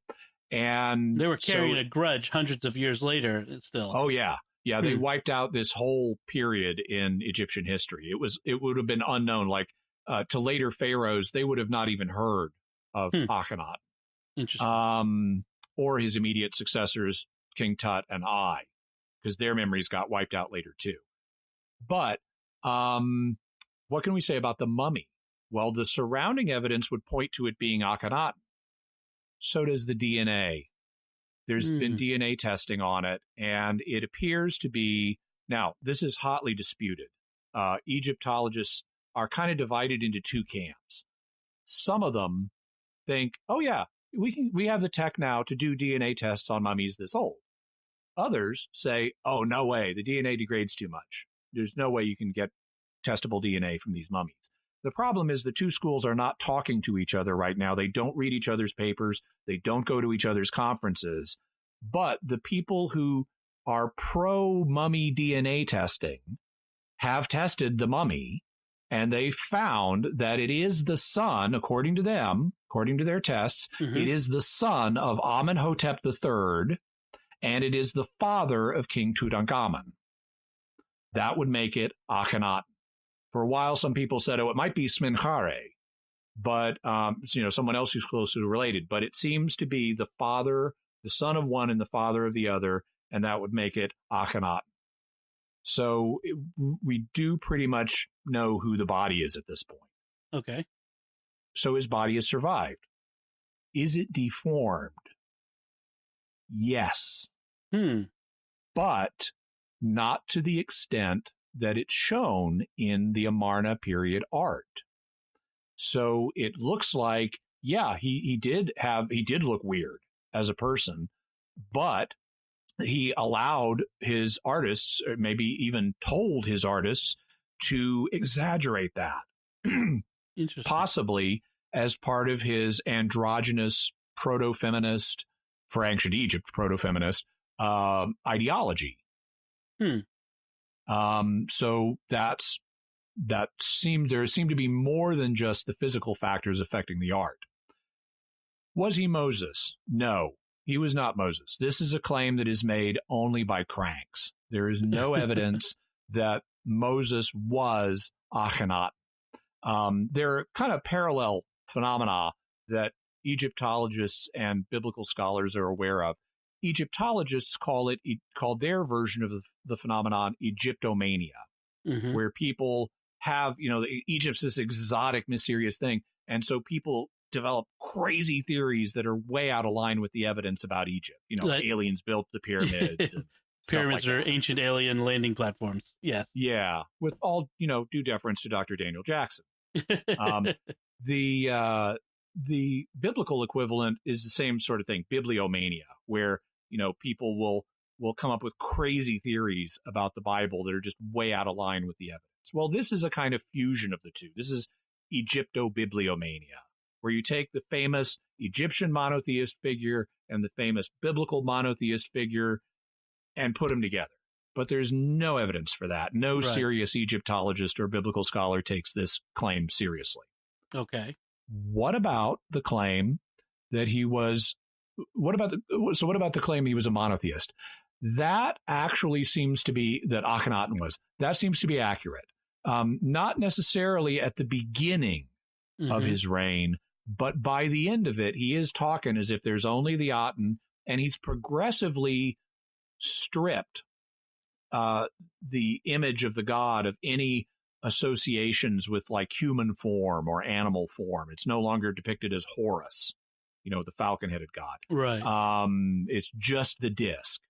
S2: And
S1: they were carrying a grudge hundreds of years later still.
S2: Oh, yeah. Yeah, they wiped out this whole period in Egyptian history. It would have been unknown. Like to later pharaohs, they would have not even heard of Akhenaten.
S1: Interesting.
S2: Or his immediate successors, King Tut and I, because their memories got wiped out later too. But what can we say about the mummy? Well, the surrounding evidence would point to it being Akhenaten. So does the DNA. There's been DNA testing on it, and it appears to be, now, this is hotly disputed. Egyptologists are kind of divided into 2 camps. Some of them think, oh yeah, we have the tech now to do DNA tests on mummies this old. Others say, oh, no way, the DNA degrades too much. There's no way you can get testable DNA from these mummies. The problem is the 2 schools are not talking to each other right now. They don't read each other's papers. They don't go to each other's conferences. But the people who are pro-mummy DNA testing have tested the mummy, and they found that it is the son, according to them, according to their tests, it is the son of Amenhotep III, and it is the father of King Tutankhamun. That would make it Akhenaten. For a while, some people said, oh, it might be Sminkhare, but someone else who's closely related. But it seems to be the father, the son of one and the father of the other, and that would make it Akhenaten. So we do pretty much know who the body is at this point.
S1: Okay.
S2: So his body has survived. Is it deformed? Yes. But not to the extent that it's shown in the Amarna period art. So it looks like, yeah, he did look weird as a person, but he allowed his artists, or maybe even told his artists, to exaggerate that.
S1: Interesting.
S2: Possibly as part of his androgynous proto-feminist, for ancient Egypt, proto-feminist ideology. So there seemed to be more than just the physical factors affecting the art. Was he Moses? No, he was not Moses. This is a claim that is made only by cranks. There is no evidence that Moses was Akhenaten. There are kind of parallel phenomena that Egyptologists and biblical scholars are aware of. Egyptologists call their version of the phenomenon Egyptomania, where people have, Egypt's this exotic, mysterious thing. And so people develop crazy theories that are way out of line with the evidence about Egypt. Aliens built the pyramids. And
S1: pyramids
S2: like
S1: are ancient alien landing platforms. Yes.
S2: Yeah. With all, due deference to Dr. Daniel Jackson. The biblical equivalent is the same sort of thing, bibliomania, where people will come up with crazy theories about the Bible that are just way out of line with the evidence. Well, this is a kind of fusion of the two. This is Egypto-bibliomania, where you take the famous Egyptian monotheist figure and the famous biblical monotheist figure and put them together. But there's no evidence for that. No serious Egyptologist or biblical scholar takes this claim seriously.
S1: Okay.
S2: What about the claim that he was... What about the claim he was a monotheist? That actually seems to be, that Akhenaten was, that seems to be accurate. Not necessarily at the beginning of his reign, but by the end of it, he is talking as if there's only the Aten, and he's progressively stripped the image of the god of any associations with like human form or animal form. It's no longer depicted as Horus, the falcon-headed god.
S1: Right.
S2: It's just the disc.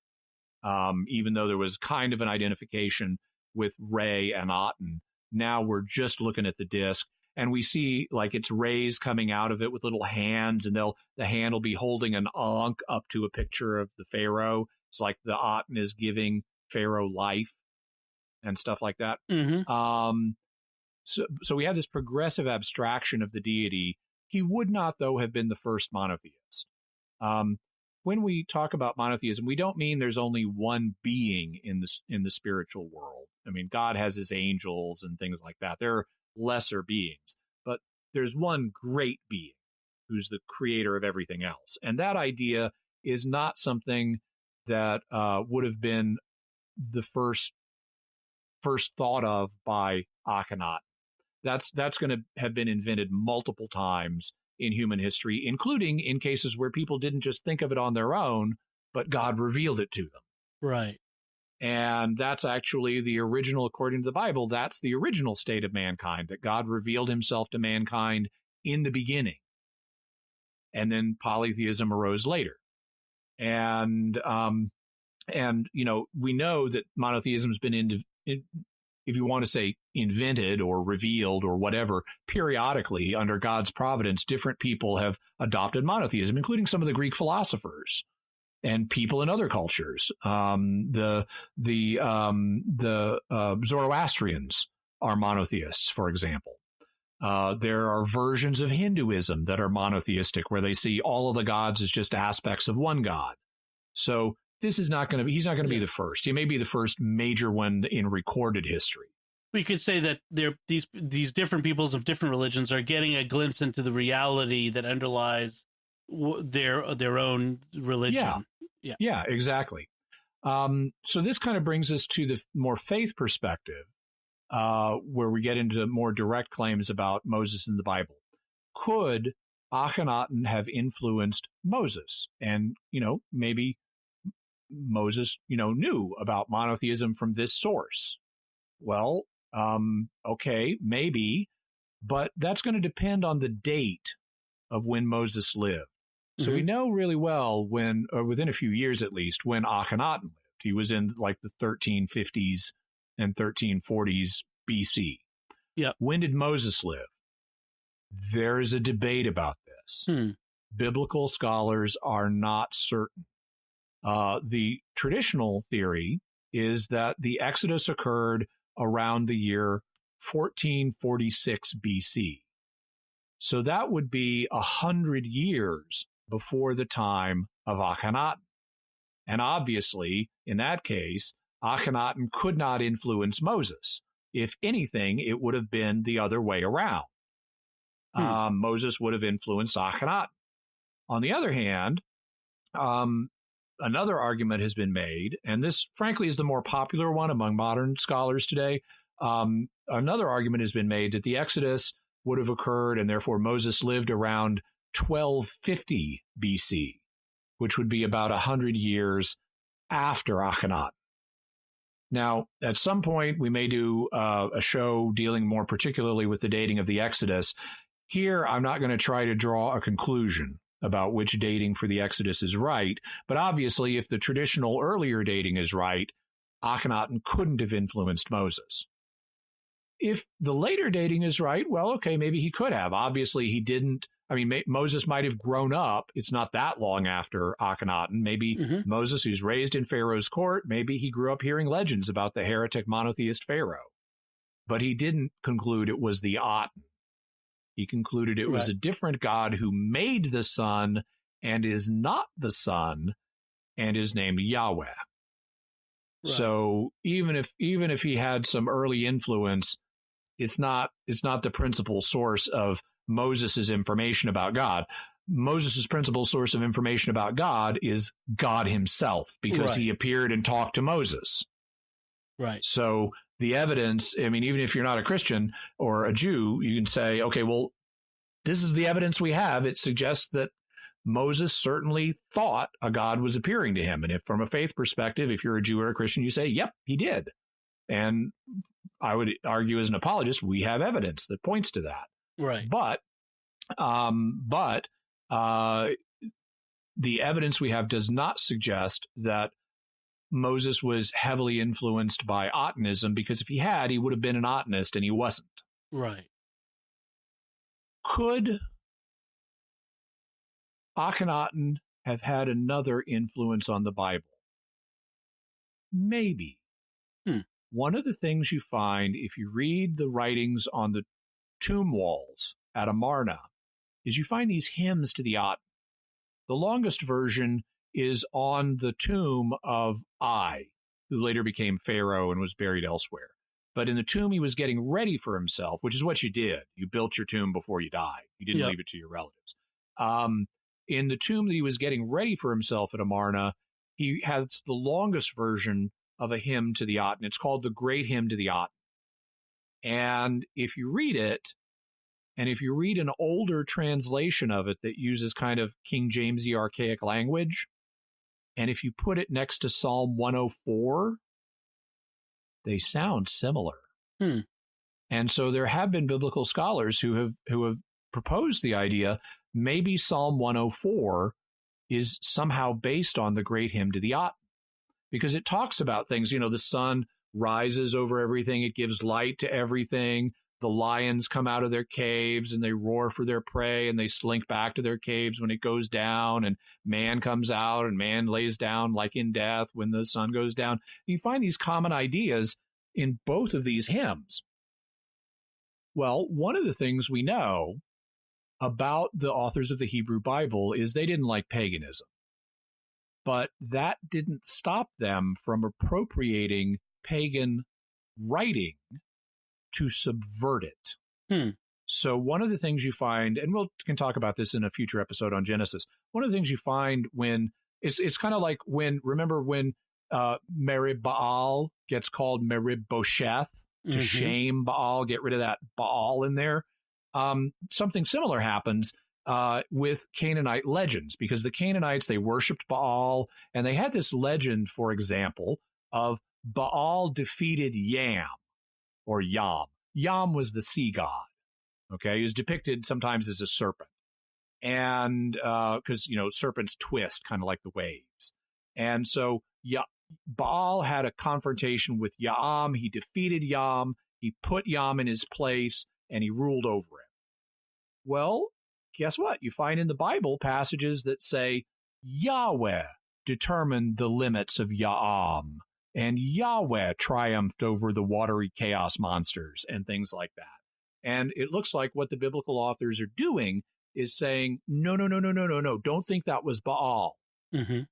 S2: Even though there was kind of an identification with Re and Aten, now we're just looking at the disc, and we see like its rays coming out of it with little hands, and the hand will be holding an ankh up to a picture of the pharaoh. It's like the Aten is giving Pharaoh life and stuff like that. So we have this progressive abstraction of the deity. He would not, though, have been the first monotheist. When we talk about monotheism, we don't mean there's only one being in the spiritual world. I mean, God has his angels and things like that. There are lesser beings, but there's one great being who's the creator of everything else. And that idea is not something that would have been the first thought of by Akhenaten. That's going to have been invented multiple times in human history, including in cases where people didn't just think of it on their own, but God revealed it to them.
S1: Right.
S2: And that's actually the original, according to the Bible, that's the original state of mankind, that God revealed himself to mankind in the beginning. And then polytheism arose later. And we know that monotheism has been, if you want to say invented or revealed or whatever, periodically under God's providence, different people have adopted monotheism, including some of the Greek philosophers and people in other cultures. The Zoroastrians are monotheists, for example. There are versions of Hinduism that are monotheistic, where they see all of the gods as just aspects of one god. So he's not going to be the first. He may be the first major one in recorded history.
S1: We could say that these different peoples of different religions are getting a glimpse into the reality that underlies their own religion.
S2: Yeah, exactly. So this kind of brings us to the more faith perspective, where we get into more direct claims about Moses in the Bible. Could Akhenaten have influenced Moses? And, maybe Moses, knew about monotheism from this source. Well, okay, maybe, but that's going to depend on the date of when Moses lived. So we know really well within a few years at least, when Akhenaten lived. He was in like the 1350s and 1340s BC.
S1: Yeah.
S2: When did Moses live? There is a debate about this. Biblical scholars are not certain. The traditional theory is that the Exodus occurred around the year 1446 BC. So that would be 100 years before the time of Akhenaten. And obviously, in that case, Akhenaten could not influence Moses. If anything, it would have been the other way around. Moses would have influenced Akhenaten. On the other hand, another argument has been made, and this, frankly, is the more popular one among modern scholars today. Another argument has been made that the Exodus would have occurred, and therefore Moses lived around 1250 BC, which would be about 100 years after Akhenaten. Now, at some point, we may do a show dealing more particularly with the dating of the Exodus. Here, I'm not going to try to draw a conclusion about which dating for the Exodus is right, but obviously, if the traditional earlier dating is right, Akhenaten couldn't have influenced Moses. If the later dating is right, well, okay, maybe he could have. Obviously, he didn't. I mean, Moses might have grown up. It's not that long after Akhenaten. Maybe Moses, who's raised in Pharaoh's court, maybe he grew up hearing legends about the heretic monotheist Pharaoh. But he didn't conclude it was the Aten. He concluded it was a different God who made the sun and is not the sun and is named Yahweh. Right. So even if he had some early influence, it's not the principal source of Moses' information about God. Moses' principal source of information about God is God himself, because
S1: Right.
S2: he appeared and talked to Moses.
S1: Right.
S2: So the evidence, I mean, even if you're not a Christian or a Jew, you can say, okay, well, this is the evidence we have. It suggests that Moses certainly thought a God was appearing to him. And if from a faith perspective, if you're a Jew or a Christian, you say, yep, he did. And I would argue as an apologist, we have evidence that points to that.
S1: Right.
S2: But the evidence we have does not suggest that Moses was heavily influenced by Akhenaten, because if he had, he would have been an Akhenist, and he wasn't.
S1: Right.
S2: Could Akhenaten have had another influence on the Bible? Maybe. One of the things you find if you read the writings on the tomb walls at Amarna is you find these hymns to the Aten. The longest version is on the tomb of Ai, who later became Pharaoh and was buried elsewhere. But in the tomb he was getting ready for himself, which is what you did. You built your tomb before you died. You didn't leave it to your relatives. In the tomb that he was getting ready for himself at Amarna, he has the longest version of a hymn to the Aten. It's called the Great Hymn to the Aten. And if you read it, and if you read an older translation of it that uses kind of King Jamesy archaic language, and if you put it next to Psalm 104, they sound similar. And so there have been biblical scholars who have proposed the idea maybe Psalm 104 is somehow based on the Great Hymn to the Aten, because it talks about things, the sun rises over everything, it gives light to everything. The lions come out of their caves and they roar for their prey, and they slink back to their caves when it goes down, and man comes out and man lays down like in death when the sun goes down. You find these common ideas in both of these hymns. Well, one of the things we know about the authors of the Hebrew Bible is they didn't like paganism. But that didn't stop them from appropriating pagan writing to subvert it. So one of the things you find, and we can talk about this in a future episode on Genesis, one of the things you find when, it's kind of like remember when Merib Baal gets called Merib Bosheth, to shame Baal, get rid of that Baal in there. Something similar happens with Canaanite legends, because the Canaanites, they worshipped Baal, and they had this legend, for example, of Baal defeated Yam, or Yam. Yam was the sea god. Okay, he was depicted sometimes as a serpent, and because serpents twist kind of like the waves, and so Baal had a confrontation with Yam. He defeated Yam. He put Yam in his place, and he ruled over him. Well, guess what? You find in the Bible passages that say Yahweh determined the limits of Yam, and Yahweh triumphed over the watery chaos monsters and things like that. And it looks like what the biblical authors are doing is saying, no, don't think that was Baal.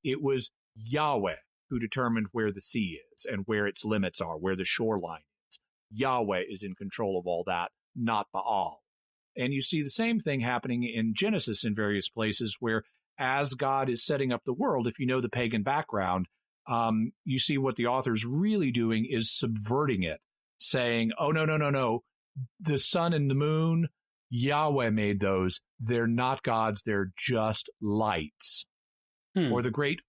S2: It was Yahweh who determined where the sea is and where its limits are, where the shoreline is. Yahweh is in control of all that, not Baal. And you see the same thing happening in Genesis in various places, where as God is setting up the world, if you know the pagan background, you see what the author's really doing is subverting it, saying, oh, no. The sun and the moon, Yahweh made those. They're not gods. They're just lights. Or the great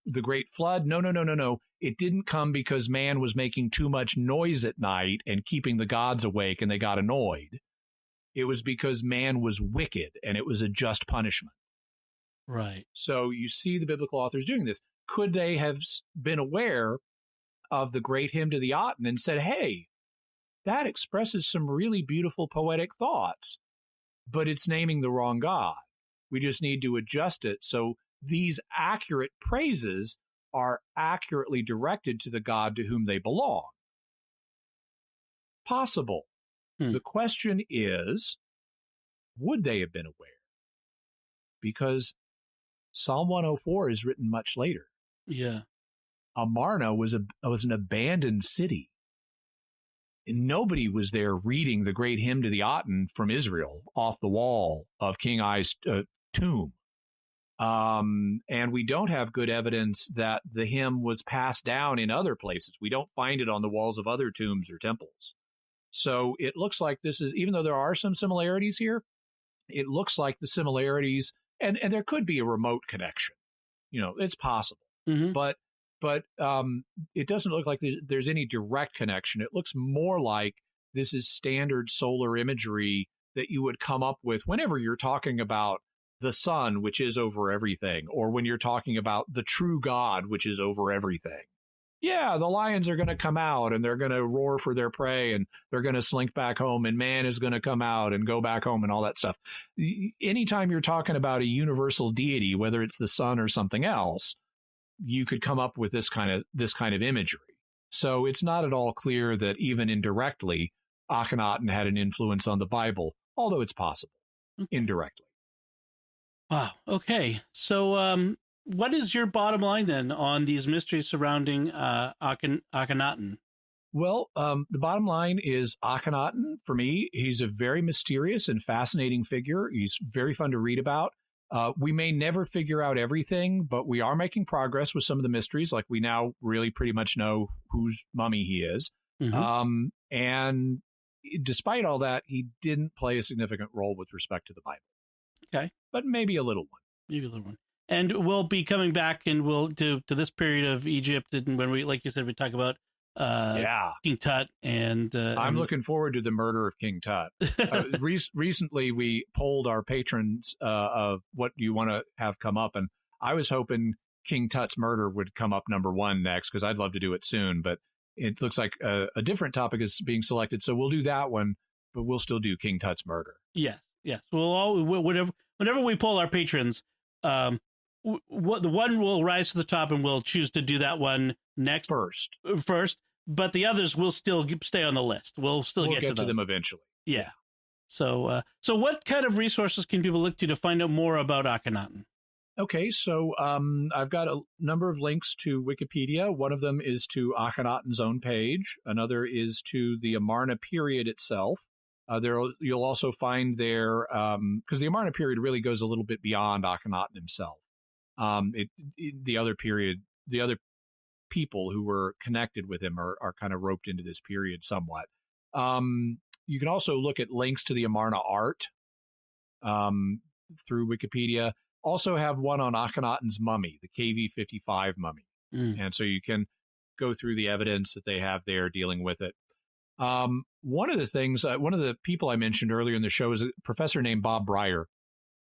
S2: flood. No. It didn't come because man was making too much noise at night and keeping the gods awake, and they got annoyed. It was because man was wicked, and it was a just punishment.
S1: Right.
S2: So you see the biblical authors doing this. Could they have been aware of the Great Hymn to the Aten and said, hey, that expresses some really beautiful poetic thoughts, but it's naming the wrong God. We just need to adjust it so these accurate praises are accurately directed to the God to whom they belong. Possible. The question is, would they have been aware? Because Psalm 104 is written much later.
S1: Yeah.
S2: Amarna was an abandoned city. And nobody was there reading the Great Hymn to the Aten from Israel off the wall of King Ai's tomb. And we don't have good evidence that the hymn was passed down in other places. We don't find it on the walls of other tombs or temples. So it looks like this is, even though there are some similarities here, it looks like the similarities, and there could be a remote connection. It's possible.
S1: Mm-hmm.
S2: But it doesn't look like there's any direct connection. It looks more like this is standard solar imagery that you would come up with whenever you're talking about the sun, which is over everything, or when you're talking about the true God, which is over everything. Yeah, the lions are going to come out and they're going to roar for their prey and they're going to slink back home and man is going to come out and go back home and all that stuff. Anytime you're talking about a universal deity, whether it's the sun or something else, you could come up with this kind of imagery. So it's not at all clear that even indirectly, Akhenaten had an influence on the Bible, although it's possible indirectly.
S1: Wow. Okay. So, what is your bottom line then on these mysteries surrounding Akhenaten?
S2: Well, the bottom line is Akhenaten, for me, he's a very mysterious and fascinating figure. He's very fun to read about. We may never figure out everything, but we are making progress with some of the mysteries. Like we now really pretty much know whose mummy he is. Mm-hmm. And despite all that, he didn't play a significant role with respect to the Bible.
S1: Okay.
S2: But maybe a little one.
S1: Maybe a little one. And we'll be coming back and we'll to this period of Egypt. And when we, like you said, we talk about King Tut. And
S2: I'm looking forward to the murder of King Tut. Recently, we polled our patrons of what you want to have come up. And I was hoping King Tut's murder would come up number one next, because I'd love to do it soon. But it looks like a different topic is being selected. So we'll do that one, but we'll still do King Tut's murder.
S1: Yes. Whenever we poll our patrons, the one will rise to the top and we'll choose to do that one next first, but the others will still stay on the list. We'll get to
S2: them eventually.
S1: Yeah. So what kind of resources can people look to find out more about Akhenaten?
S2: Okay, so I've got a number of links to Wikipedia. One of them is to Akhenaten's own page. Another is to the Amarna period itself. You'll also find there, because the Amarna period really goes a little bit beyond Akhenaten himself. The other people who were connected with him are kind of roped into this period somewhat. You can also look at links to the Amarna art through Wikipedia. Also have one on Akhenaten's mummy, the KV-55 mummy. And so you can go through the evidence that they have there dealing with it. One of the people I mentioned earlier in the show is a professor named Bob Breyer.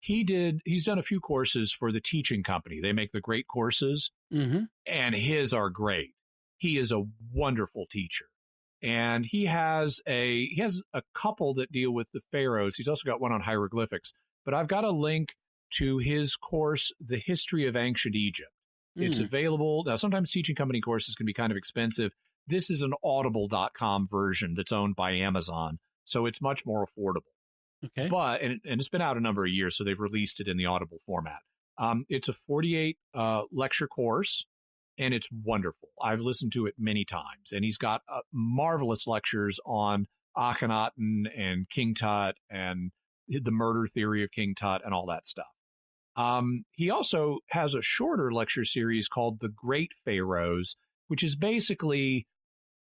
S2: He's done a few courses for the teaching company. They make the great courses, and his are great. He is a wonderful teacher. And he has a couple that deal with the pharaohs. He's also got one on hieroglyphics. But I've got a link to his course, The History of Ancient Egypt. It's available. Now, sometimes teaching company courses can be kind of expensive. This is an audible.com version that's owned by Amazon, so it's much more affordable.
S1: Okay.
S2: But, and it's been out a number of years, so they've released it in the Audible format. It's a 48 lecture course, and it's wonderful. I've listened to it many times, and he's got marvelous lectures on Akhenaten and King Tut and the murder theory of King Tut and all that stuff. He also has a shorter lecture series called The Great Pharaohs, which is basically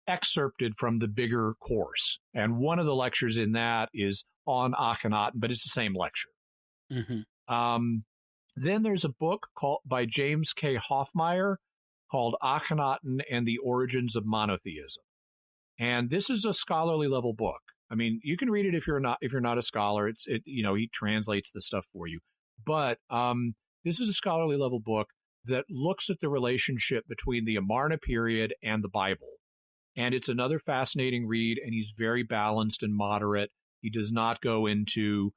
S2: excerpted from the bigger course. And one of the lectures in that is on Akhenaten, but it's the same lecture. Then there's a book by James K. Hoffmeyer called Akhenaten and the Origins of Monotheism. And this is a scholarly level book. I mean, you can read it if you're not a scholar. He translates the stuff for you. But this is a scholarly level book that looks at the relationship between the Amarna period and the Bible. And it's another fascinating read, and he's very balanced and moderate. He does not go into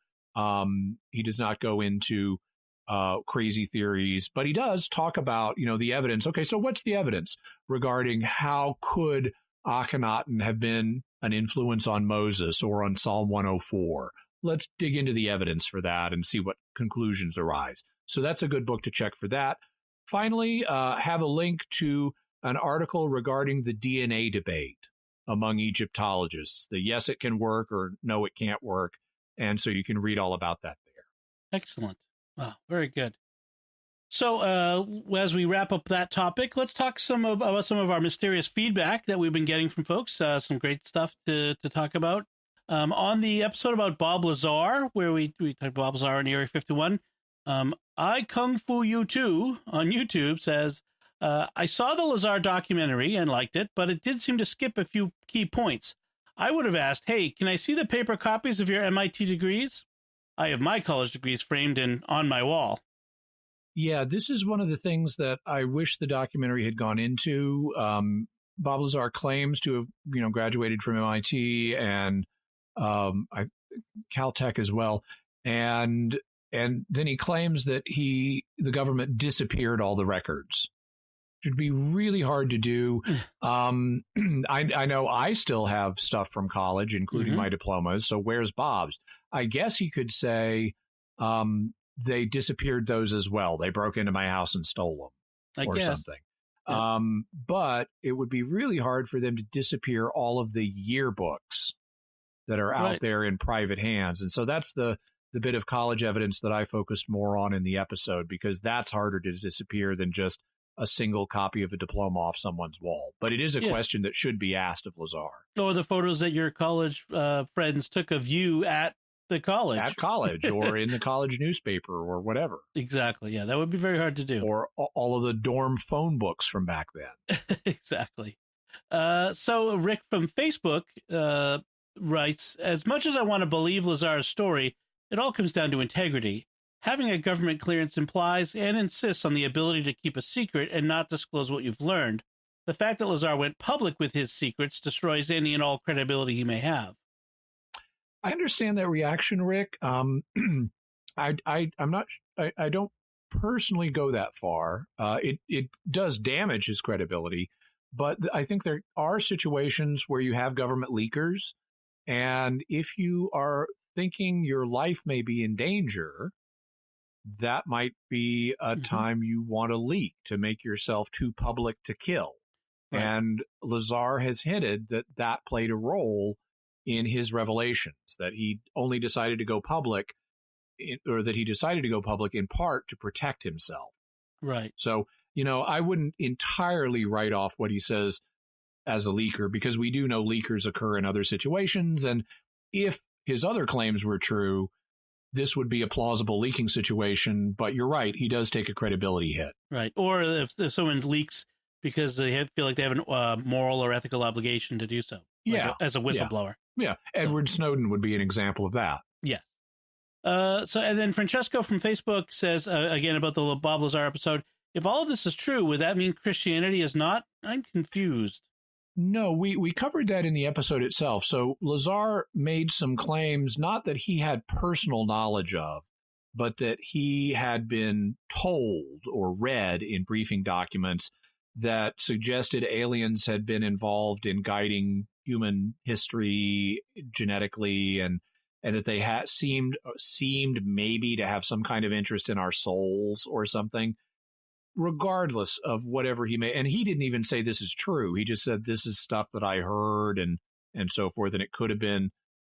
S2: crazy theories, but he does talk about, the evidence. Okay, so what's the evidence regarding how could Akhenaten have been an influence on Moses or on Psalm 104? Let's dig into the evidence for that and see what conclusions arise. So that's a good book to check for that. Finally, have a link to an article regarding the DNA debate among Egyptologists. The yes, it can work, or no, it can't work. And so you can read all about that there.
S1: Excellent. Wow, very good. So as we wrap up that topic, let's talk about some of our mysterious feedback that we've been getting from folks. Some great stuff to talk about. On the episode about Bob Lazar, where we talked Bob Lazar in Area 51, I Kung Fu You Too on YouTube says, I saw the Lazar documentary and liked it, but it did seem to skip a few key points. I would have asked, hey, can I see the paper copies of your MIT degrees? I have my college degrees framed and on my wall.
S2: Yeah, this is one of the things that I wish the documentary had gone into. Bob Lazar claims to have, graduated from MIT and Caltech as well, and then he claims that the government disappeared all the records. It would be really hard to do. I know I still have stuff from college, including my diplomas. So where's Bob's? I guess he could say they disappeared those as well. They broke into my house and stole them or something. Yeah. But it would be really hard for them to disappear all of the yearbooks that are out there in private hands. And so that's the bit of college evidence that I focused more on in the episode, because that's harder to disappear than just a single copy of a diploma off someone's wall. But it is a question that should be asked of Lazar.
S1: Or the photos that your college friends took of you at the college.
S2: At college or in the college newspaper or whatever.
S1: Exactly. Yeah, that would be very hard to do.
S2: Or all of the dorm phone books from back then.
S1: Exactly. So Rick from Facebook writes, as much as I want to believe Lazar's story, it all comes down to integrity. Having a government clearance implies and insists on the ability to keep a secret and not disclose what you've learned. The fact that Lazar went public with his secrets destroys any and all credibility he may have.
S2: I understand that reaction, Rick. I'm not. I don't personally go that far. It does damage his credibility, but I think there are situations where you have government leakers, and if you are thinking your life may be in danger, that might be a time you want to leak to make yourself too public to kill. Right. And Lazar has hinted that played a role in his revelations, that he only decided to go public, or that he decided to go public in part to protect himself.
S1: Right.
S2: So, I wouldn't entirely write off what he says as a leaker, because we do know leakers occur in other situations. And if his other claims were true, this would be a plausible leaking situation. But you're right, he does take a credibility hit.
S1: Right. Or if someone leaks because they feel like they have a moral or ethical obligation to do so. As a whistleblower.
S2: Yeah. Edward Snowden would be an example of that.
S1: Yes. And then Francesco from Facebook says, again, about the Bob Lazar episode, if all of this is true, would that mean Christianity is not? I'm confused.
S2: No, we covered that in the episode itself. So Lazar made some claims, not that he had personal knowledge of, but that he had been told or read in briefing documents that suggested aliens had been involved in guiding human history genetically, and that they seemed maybe to have some kind of interest in our souls or something. Regardless of whatever he may, and he didn't even say this is true. He just said this is stuff that I heard and so forth, and it could have been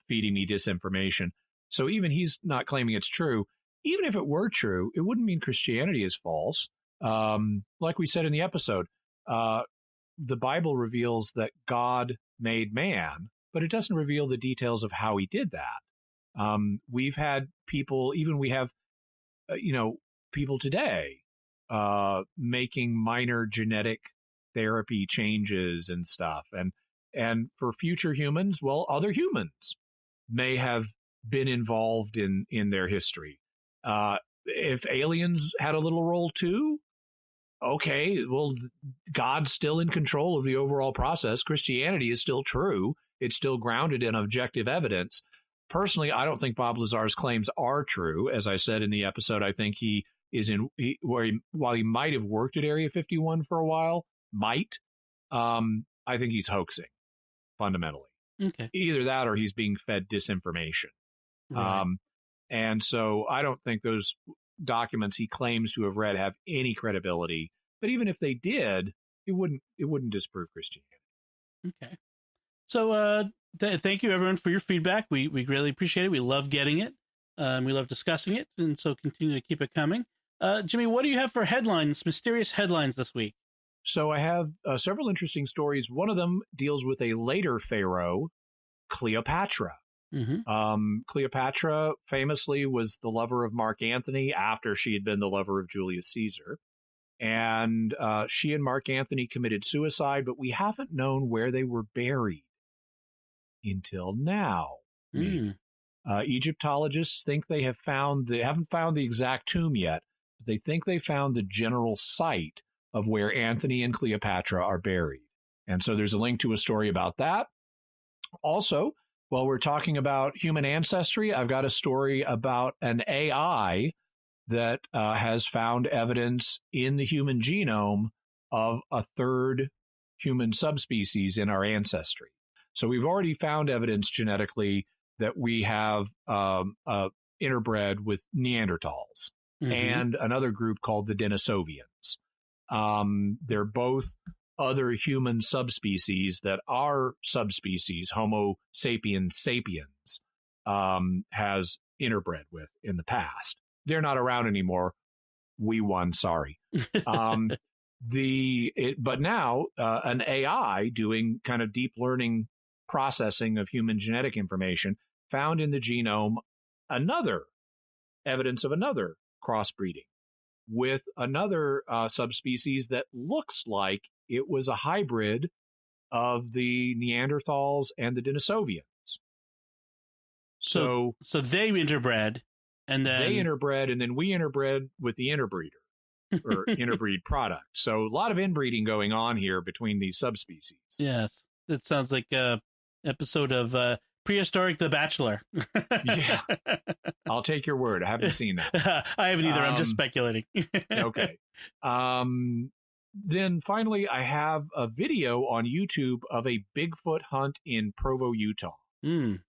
S2: feeding me disinformation. So even he's not claiming it's true. Even if it were true, it wouldn't mean Christianity is false. Like we said in the episode, the Bible reveals that God made man, but it doesn't reveal the details of how he did that. We've had people, people today making minor genetic therapy changes and stuff. And for future humans, well, other humans may have been involved in their history. If aliens had a little role too, okay, well, God's still in control of the overall process. Christianity is still true. It's still grounded in objective evidence. Personally, I don't think Bob Lazar's claims are true. As I said in the episode, I think he is while he might have worked at Area 51 for a while, I think he's hoaxing, fundamentally.
S1: Okay.
S2: Either that or he's being fed disinformation. Right. And so I don't think those documents he claims to have read have any credibility. But even if they did, it wouldn't disprove Christianity.
S1: Okay. So thank you, everyone, for your feedback. We greatly appreciate it. We love getting it. We love discussing it. And so continue to keep it coming. Jimmy, what do you have for headlines, mysterious headlines this week?
S2: So I have several interesting stories. One of them deals with a later pharaoh, Cleopatra.
S1: Mm-hmm.
S2: Cleopatra famously was the lover of Mark Antony after she had been the lover of Julius Caesar. And she and Mark Antony committed suicide, but we haven't known where they were buried until now. Egyptologists think they haven't found the exact tomb yet, but they think they found the general site of where Antony and Cleopatra are buried. And so there's a link to a story about that. Also, while we're talking about human ancestry, I've got a story about an AI that has found evidence in the human genome of a third human subspecies in our ancestry. So we've already found evidence genetically that we have interbred with Neanderthals and another group called the Denisovians. They're both other human subspecies that our subspecies, Homo sapiens sapiens, has interbred with in the past. They're not around anymore. We won, sorry. But now an AI doing kind of deep learning processing of human genetic information found in the genome another evidence of another crossbreeding with another subspecies that looks like it was a hybrid of the Neanderthals and the Denisovians. So
S1: they interbred, and then
S2: they interbred, and then we interbred with the interbreeder or interbreed product. So a lot of inbreeding going on here between these subspecies.
S1: Yes, it sounds like a episode of Prehistoric The Bachelor.
S2: Yeah, I'll take your word. I haven't seen that.
S1: I haven't either. I'm just speculating.
S2: Okay. Then finally, I have a video on YouTube of a Bigfoot hunt in Provo, Utah,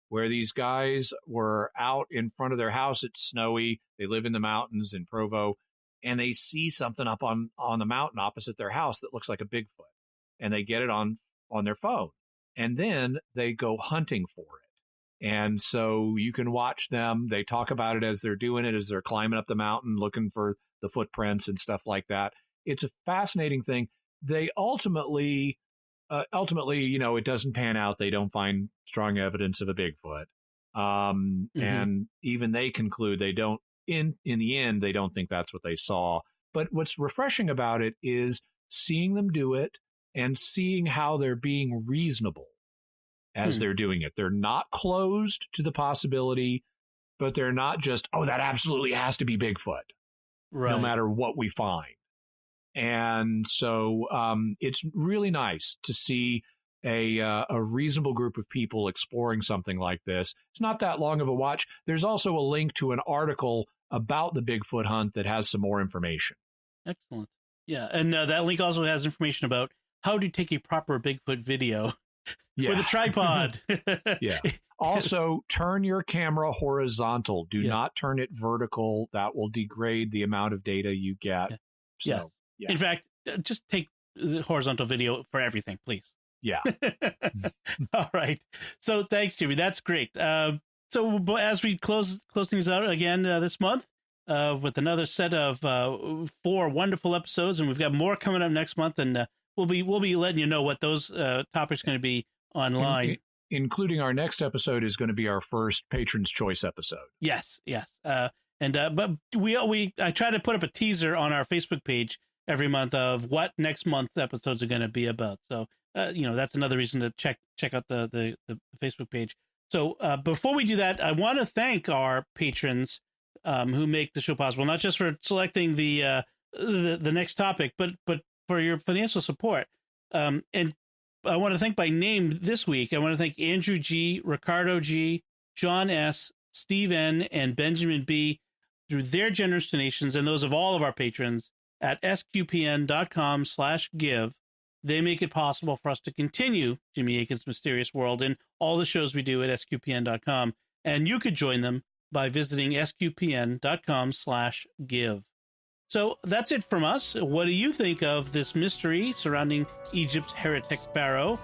S2: where these guys were out in front of their house. It's snowy. They live in the mountains in Provo, and they see something up on the mountain opposite their house that looks like a Bigfoot, and they get it on their phone, and then they go hunting for it. And so you can watch them. They talk about it as they're doing it, as they're climbing up the mountain, looking for the footprints and stuff like that. It's a fascinating thing. They ultimately, it doesn't pan out. They don't find strong evidence of a Bigfoot. And even they conclude they don't, in the end, they don't think that's what they saw. But what's refreshing about it is seeing them do it and seeing how they're being reasonable as they're doing it. They're not closed to the possibility, but they're not just, that absolutely has to be Bigfoot, no matter what we find. And so it's really nice to see a reasonable group of people exploring something like this. It's not that long of a watch. There's also a link to an article about the Bigfoot hunt that has some more information.
S1: Excellent. Yeah, and that link also has information about how to take a proper Bigfoot video with a tripod.
S2: Yeah. Also, turn your camera horizontal. Do not turn it vertical. That will degrade the amount of data you get. So,
S1: In fact, just take the horizontal video for everything, please.
S2: Yeah.
S1: All right. So thanks, Jimmy. That's great. So as we close things out again this month with another set of 4 wonderful episodes, and we've got more coming up next month, and we'll be letting you know what those topics are going to be online.
S2: Including our next episode is going to be our first Patron's Choice episode. Yes.
S1: But I try to put up a teaser on our Facebook page every month of what next month's episodes are going to be about. So, that's another reason to check out the Facebook page. So before we do that, I want to thank our patrons who make the show possible, not just for selecting the next topic, but for your financial support. And I want to thank by name this week. I want to thank Andrew G., Ricardo G., John S., Steve N., and Benjamin B. through their generous donations and those of all of our patrons at sqpn.com/give. They make it possible for us to continue Jimmy Akin's Mysterious World and all the shows we do at sqpn.com. And you could join them by visiting sqpn.com/give. So that's it from us. What do you think of this mystery surrounding Egypt's heretic pharaoh?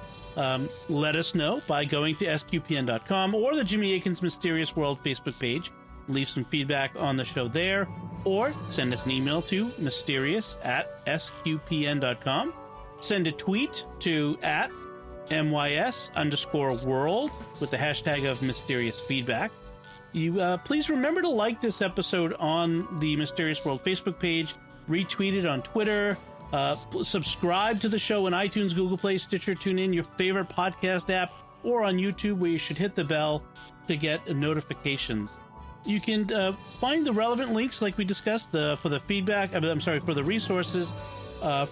S1: Let us know by going to sqpn.com or the Jimmy Akin's Mysterious World Facebook page. leave some feedback on the show there, or send us an email to mysterious@sqpn.com. Send a tweet to @MYS_world with the hashtag of mysterious feedback. You please remember to like this episode on the Mysterious World Facebook page, retweet it on Twitter, subscribe to the show on iTunes, Google Play, Stitcher, TuneIn, your favorite podcast app, or on YouTube, where you should hit the bell to get notifications. You can find the relevant links, like we discussed, for the feedback. For the resources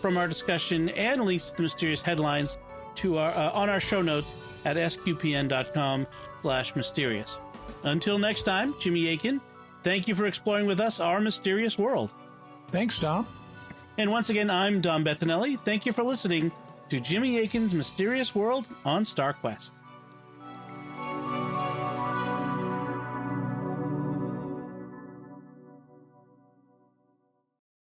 S1: from our discussion, and links to the mysterious headlines to on our show notes at sqpn.com/mysterious. Until next time, Jimmy Akin, thank you for exploring with us our mysterious world.
S2: Thanks, Dom.
S1: And once again, I'm Dom Bettinelli. Thank you for listening to Jimmy Akin's Mysterious World on StarQuest.